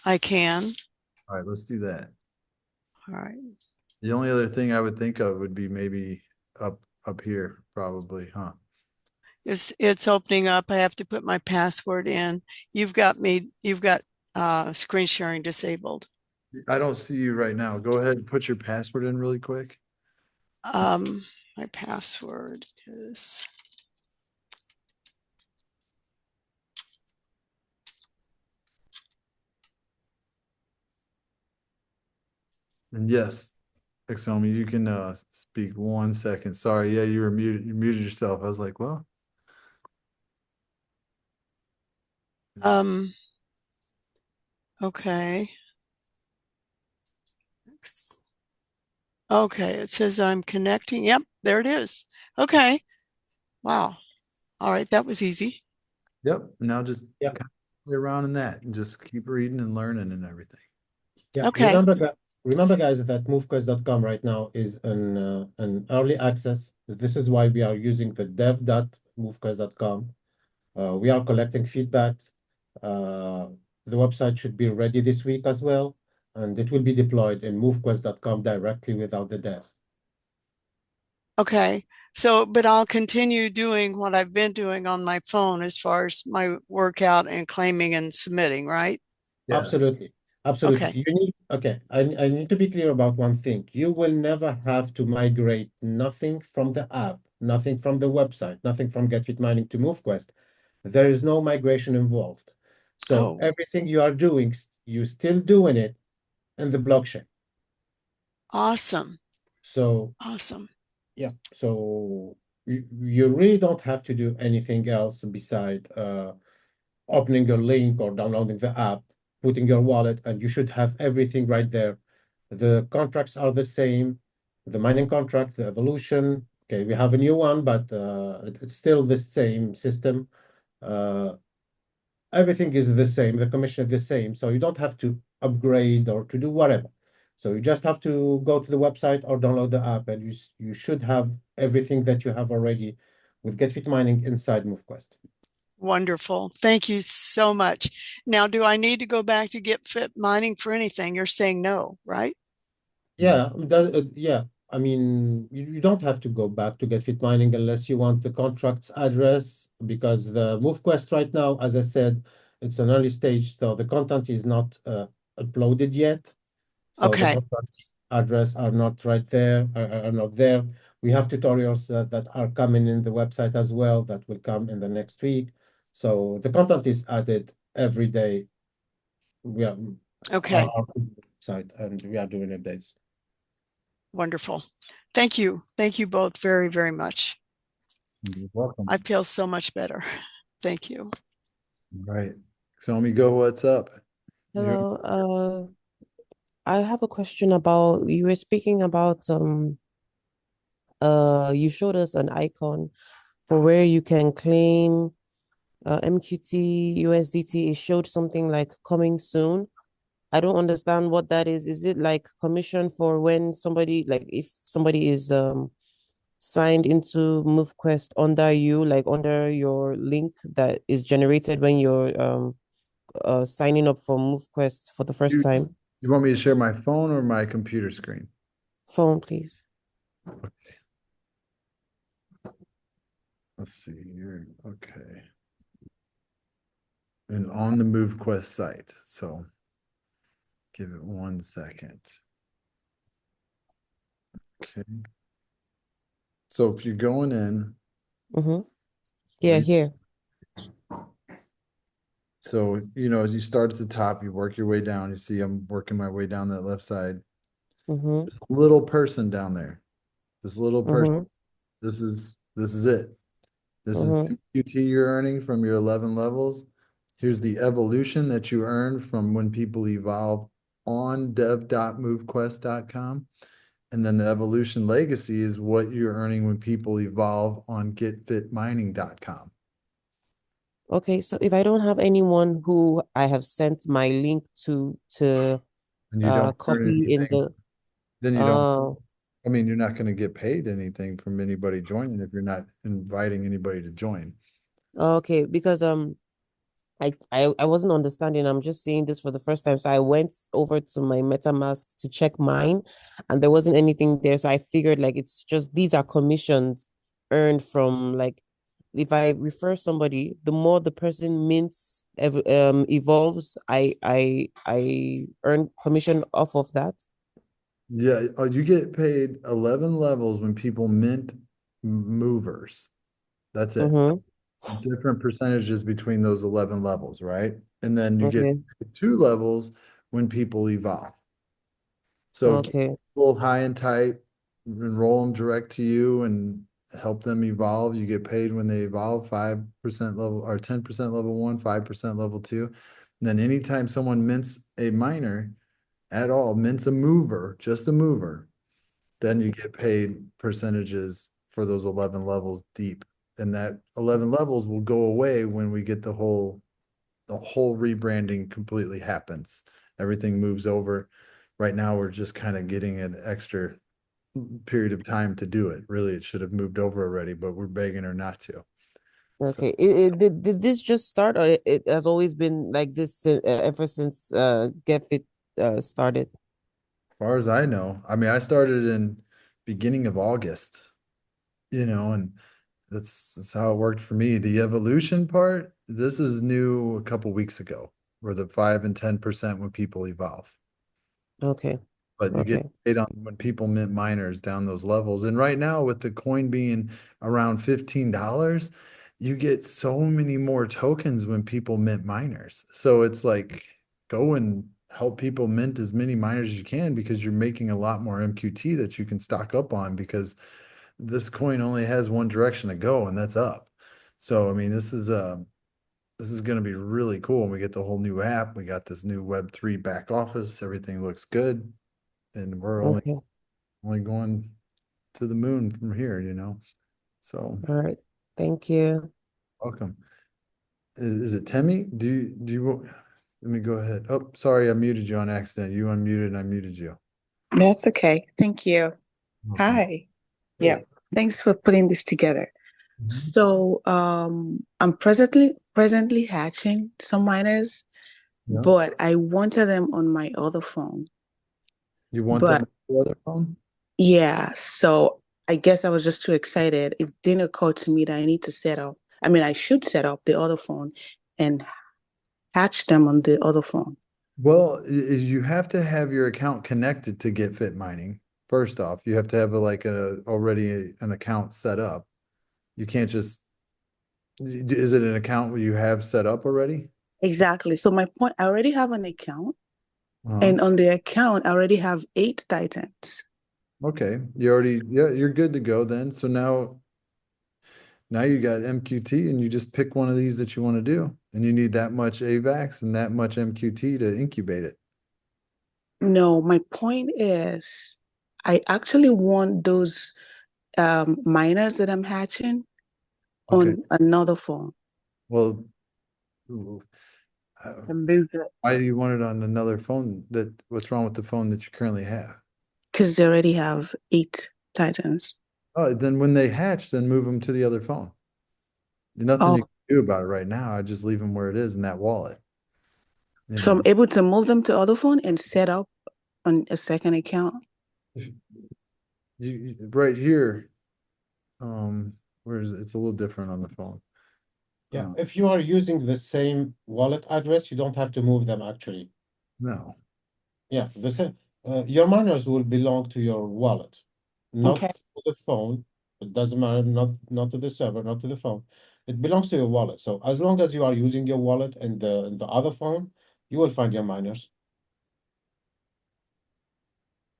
I can. All right, let's do that. All right. The only other thing I would think of would be maybe up here, probably, huh? It's opening up. I have to put my password in. You've got screen sharing disabled. I don't see you right now. Go ahead and put your password in really quick. My password is And yes, Exomi, you can speak 1 second. Sorry, yeah, you were muted. You muted yourself. I was like, well, Um, okay. Okay, it says I'm connecting. Yep, there it is. Okay. Wow. All right, that was easy. yep. Now just Yeah. kind of play around in that and just keep reading and learning and everything. Yeah, Okay. remember guys that MoveQuest.com right now is an early access. This is why we are using the dev.movequest.com. We are collecting feedback. The website should be ready this week as well, and it will be deployed in MoveQuest.com directly without the dev. Okay. So, but I'll continue doing what I've been doing on my phone as far as my workout and claiming and submitting, right? Yeah. Absolutely. Absolutely. Okay. I need to be clear about one thing. You will never have to migrate nothing from the app, nothing from the website, nothing from GetFit Mining to MoveQuest. There is no migration involved. So Oh, everything you are doing, you're still doing it in the blockchain. awesome. So Awesome. yeah, so you really don't have to do anything else beside opening your link or downloading the app, putting your wallet, and you should have everything right there. The contracts are the same, the mining contract, the evolution. Okay, we have a new one, but it's still the same system. Uh, Everything is the same, the commission is the same, so you don't have to upgrade or to do whatever. So you just have to go to the website or download the app, and you should have everything that you have already with GetFit Mining inside MoveQuest. Wonderful. Thank you so much. Now, do I need to go back to Get Fit Mining for anything? You're saying no, right? Yeah, yeah. I mean, you don't have to go back to GetFit Mining unless you want the contract's address, because the MoveQuest right now, as I said, it's an early stage, so the content is not uploaded yet. So the Okay. contract's address are not right there, are not there. We have tutorials that are coming in the website as well that will come in the next week. So the content is added every day. We are Okay. our website, and we are doing updates. Wonderful. Thank you. Thank you both very, very much. You're welcome. I feel so much better. Thank you. Right. So let me go, what's up? Hello, I have a question about you were speaking about you showed us an icon for where you can claim MQT, USDT. It showed something like coming soon. I don't understand what that is. Is it like commission for when somebody, like if somebody is signed into MoveQuest under you, like under your link that is generated when you're signing up for MoveQuest for the first time? You want me to share my phone or my computer screen? Phone, please. Let's see here. Okay. And on the MoveQuest site. So give it 1 second. Okay. So if you're going in, Mm-hmm. Yeah, here. so as you start at the top, you work your way down. You see I'm working my way down that left side. Mm-hmm. This little person down there. This little person. Mm-hmm. This is it. This is Mm-hmm. MQT you're earning from your 11 levels. Here's the evolution that you earned from when people evolve on dev.movequest.com. And then the evolution legacy is what you're earning when people evolve on getfitmining.com. Okay, so if I don't have anyone who I have sent my link to And you don't earn copy in anything, the then you don't, I mean, you're not going to get paid anything from anybody joining if you're not inviting anybody to join. okay, because I wasn't understanding. I'm just seeing this for the first time. So I went over to my MetaMask to check mine, and there wasn't anything there. So I figured like it's just these are commissions earned from like if I refer somebody, the more the person evolves, I earn commission off of that. Yeah, you get paid 11 levels when people mint movers. That's it. Mm-hmm. Different percentages between those 11 levels, right? And then you get Okay. 2 levels when people evolve. So keep Okay. people high and tight, enroll them direct to you and help them evolve. You get paid when they evolve 5% level or 10% level one, 5% level two. And then anytime someone mints a miner at all, mints a mover, just a mover, then you get paid percentages for those 11 levels deep. And that 11 levels will go away when we get the whole rebranding completely happens. Everything moves over. Right now, we're just kind of getting an extra period of time to do it. Really, it should have moved over already, but we're begging her not to. So, Okay. Did this just start, or it has always been like this ever since Get Fit started? as far as I know, I mean, I started in beginning of August, and that's how it worked for me. The evolution part, this is new a couple weeks ago, where the 5 and 10% when people evolve. Okay. But you get Okay. paid on when people mint miners down those levels. And right now, with the coin being around $15, you get so many more tokens when people mint miners. So it's like go and help people mint as many miners as you can because you're making a lot more MQT that you can stock up on because this coin only has one direction to go, and that's up. So I mean, this is going to be really cool. And we get the whole new app. We got this new Web3 back office. Everything looks good and we're only Okay. going to the moon from here. So All right. Thank you. welcome. Is it Temmie? Let me go ahead. Oh, sorry, I muted you on accident. You unmuted and I muted you. That's okay. Thank you. Welcome. Hi. Yeah. Hey. Thanks for putting this together. Mhm. So, I'm presently hatching some miners, Yeah. but I wanted them on my other phone. You want them But on the other phone? yeah, so I guess I was just too excited. It didn't occur to me that I should set up the other phone and hatch them on the other phone. Well, you have to have your account connected to get fit mining. First off, you have to have already an account set up. You can't just, is it an account where you have set up already? Exactly. So my point, I already have an account, Uh-huh. and on the account, I already have 8 Titans. Okay, yeah, you're good to go then. So now you got MQT and you just pick one of these that you want to do. And you need that much AVAX and that much MQT to incubate it. No, my point is, I actually want those miners that I'm hatching Okay, on another phone. well, And move it. why do you want it on another phone? What's wrong with the phone that you currently have? Because they already have 8 Titans. Oh, then when they hatch, then move them to the other phone. There's nothing you Oh, can do about it right now. I just leave them where it is in that wallet. You so I'm know, able to move them to other phone and set up on a second account. If right here, where is it? It's a little different on the phone. Yeah, Uh, if you are using the same wallet address, you don't have to move them actually. no. Yeah, the same. Your miners will belong to your wallet, not Okay. to the phone. It doesn't matter, not to the server, not to the phone. It belongs to your wallet. So as long as you are using your wallet and the other phone, you will find your miners.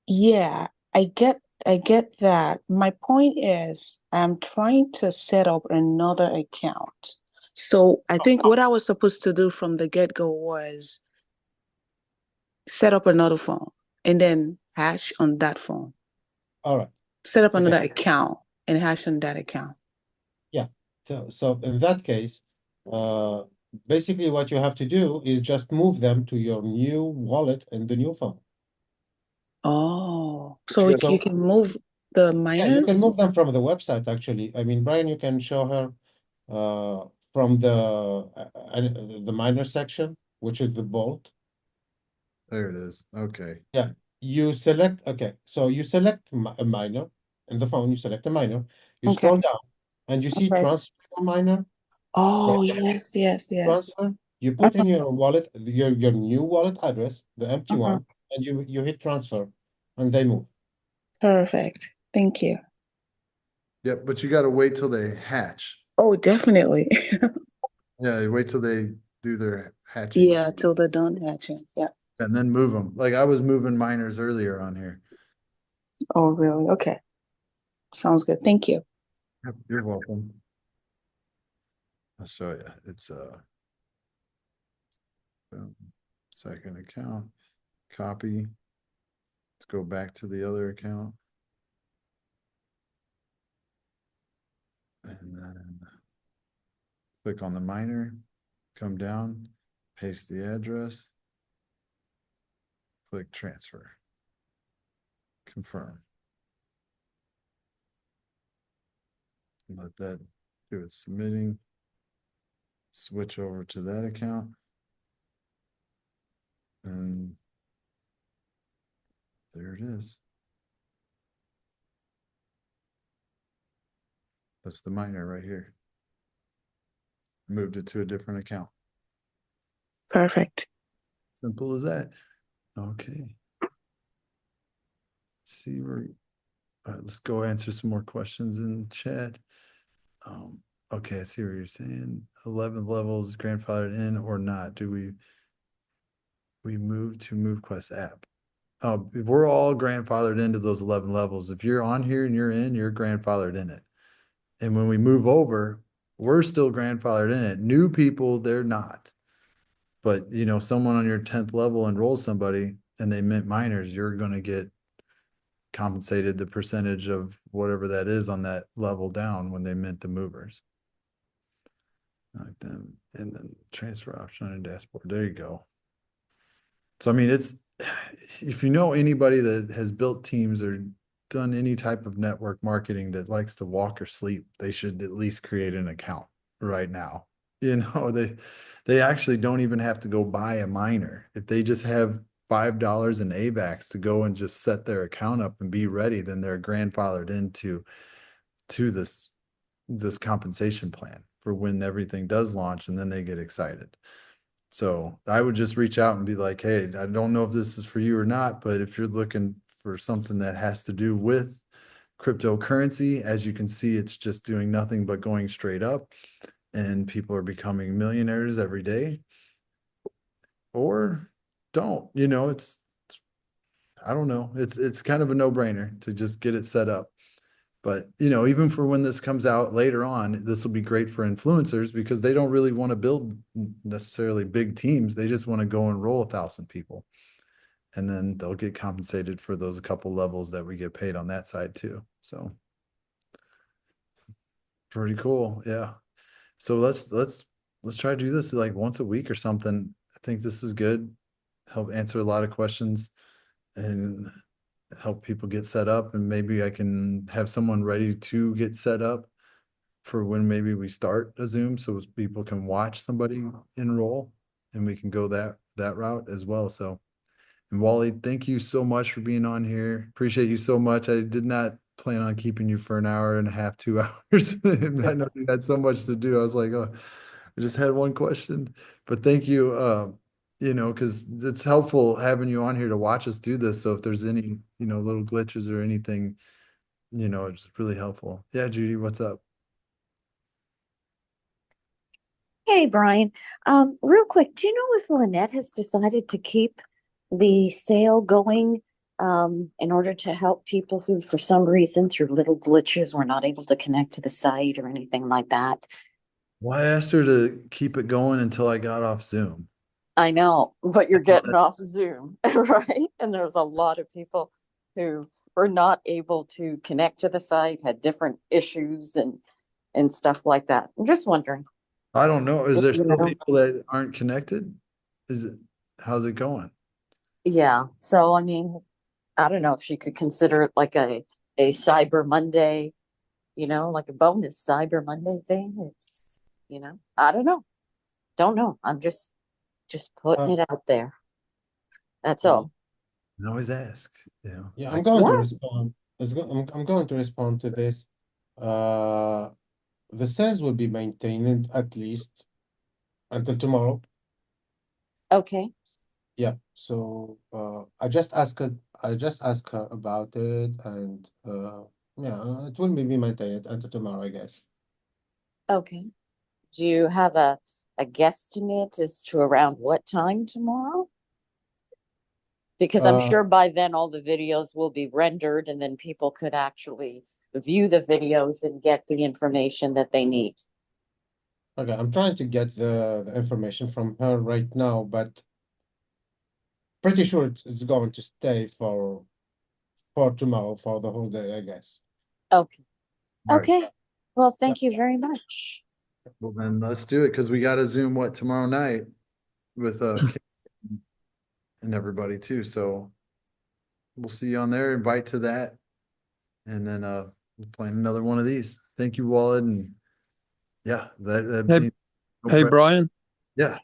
Yeah, I get that. My point is I'm trying to set up another account. So I think what I was supposed to do from the get-go was set up another phone and then hash on that phone. All right. Set up Okay. another account and hash on that account. Yeah. So in that case, uh, basically what you have to do is just move them to your new wallet and the new phone. Oh, But you so got you So can move the yeah, you can miners? move them from the website actually. I mean, Brian, you can show her from the miner section, which is the bolt. there it is. Okay. Yeah, you select, okay, so you select a miner in the phone, you select a miner, you Okay. scroll down and you see Okay. transfer to miner, Oh, right? yes, yes, yes. Transfer, you put in your wallet, your new wallet address, the empty Mhm. one, and you hit transfer and they move. Perfect. Thank you. Yep, but you got to wait till they hatch. Oh, definitely. Yeah, you wait till they do their hatching. Yeah, till they're done hatching. Yeah. and then move them. Like I was moving miners earlier on here. Oh, really? Okay. Sounds good. Thank you. Yep, you're welcome. I'll show you. It's second account, copy. Let's go back to the other account. And then click on the miner, come down, paste the address, click transfer, confirm. Let that do its submitting. Switch over to that account. And there it is. That's the miner right here. Moved it to a different account. Perfect. Simple as that. Okay. See where, all right, let's go answer some more questions in chat. Okay, I see what you're saying. 11 levels grandfathered in or not? Do we move to MoveQuest app? We're all grandfathered into those 11 levels. If you're on here and you're in, you're grandfathered in it. And when we move over, we're still grandfathered in it. New people, they're not. But you know, someone on your 10th level enrolls somebody and they mint minors, you're going to get compensated the percentage of whatever that is on that level down when they mint the movers. Like them, and then transfer option on your dashboard. There you go. So I mean, it's if you know anybody that has built teams or done any type of network marketing that likes to walk or sleep, they should at least create an account right now. You know, they actually don't even have to go buy a miner. If they just have $5 in AVAX to go and just set their account up and be ready, then they're grandfathered into this compensation plan for when everything does launch, and then they get excited. So I would just reach out and be like, hey, I don't know if this is for you or not, but if you're looking for something that has to do with cryptocurrency, as you can see, it's just doing nothing but going straight up, and people are becoming millionaires every day. Or don't, you know, it's I don't know. It's kind of a no-brainer to just get it set up. But, you know, even for when this comes out later on, this will be great for influencers because they don't really want to build necessarily big teams. They just want to go enroll 1,000 people. And then they'll get compensated for those couple levels that we get paid on that side too. So pretty cool. Yeah. So let's try to do this like once a week or something. I think this is good. Help answer a lot of questions and help people get set up, and maybe I can have someone ready to get set up for when maybe we start a Zoom so people can watch somebody enroll, and we can go that route as well. So, and Wally, thank you so much for being on here. Appreciate you so much. I did not plan on keeping you for an hour and a half, 2 hours. I know you had so much to do. I was like, oh, I just had one question, but thank you. You know, because it's helpful having you on here to watch us do this. So if there's any, you know, little glitches or anything, you know, it's really helpful. Yeah, Judy, what's up? Hey, Brian. Real quick, do you know if Lynette has decided to keep the sale going in order to help people who, for some reason, through little glitches, were not able to connect to the site or anything like that? Well, I asked her to keep it going until I got off Zoom. I know, but you're getting off Zoom, right? And there's a lot of people who were not able to connect to the site, had different issues and stuff like that. I'm just wondering. I don't know. Is there You still know? people that aren't connected? How's it going? Yeah. So I mean, I don't know if she could consider it like a Cyber Monday, like a bonus Cyber Monday thing. It's, I don't know. Don't know. I'm just putting it out there. That's all. I always ask, you know. Yeah, I'm going to respond. I'm going to respond to this. The sales will be maintained at least until tomorrow. Okay. Yeah. So I just asked her about it, and yeah, it will be maintained until tomorrow, I guess. Okay. Do you have a guesstimate as to around what time tomorrow? Because I'm sure by then all the videos will be rendered and then people could actually view the videos and get the information that they need. Okay, I'm trying to get the information from her right now, but pretty sure it's going to stay for tomorrow for the whole day, I guess. Okay. Right. Okay. Well, thank you very much. Well, then let's do it because we got to Zoom tomorrow night with and everybody too. So we'll see you on there. Invite to that, and then we'll plan another one of these. Thank you, Wallet, and yeah, Hey, Brian. Yeah,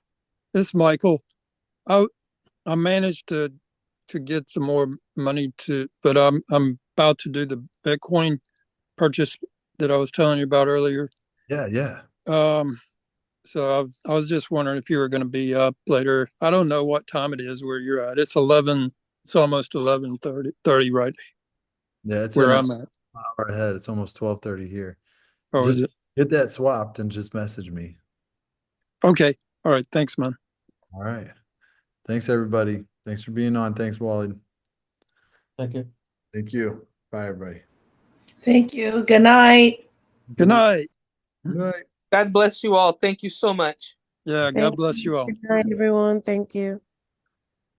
this is Michael. I managed to get some more money but I'm about to do the Bitcoin purchase that I was telling you about earlier. Yeah. So I was just wondering if you were going to be up later. I don't know what time it is where you're at. It's almost 11:30 right Yeah, it's where I'm at. an hour ahead. It's almost 12:30 here. Oh, is Just it? get that swapped and just message me. Okay. All right. Thanks, man. All right. Thanks, everybody. Thanks for being on. Thanks, Wally. Thank you. Thank you. Bye, everybody. Thank you. Good night. Good night. Good night. God bless you all. Thank you so much. Yeah. God Thank bless you all. Good night, everyone. Thank you.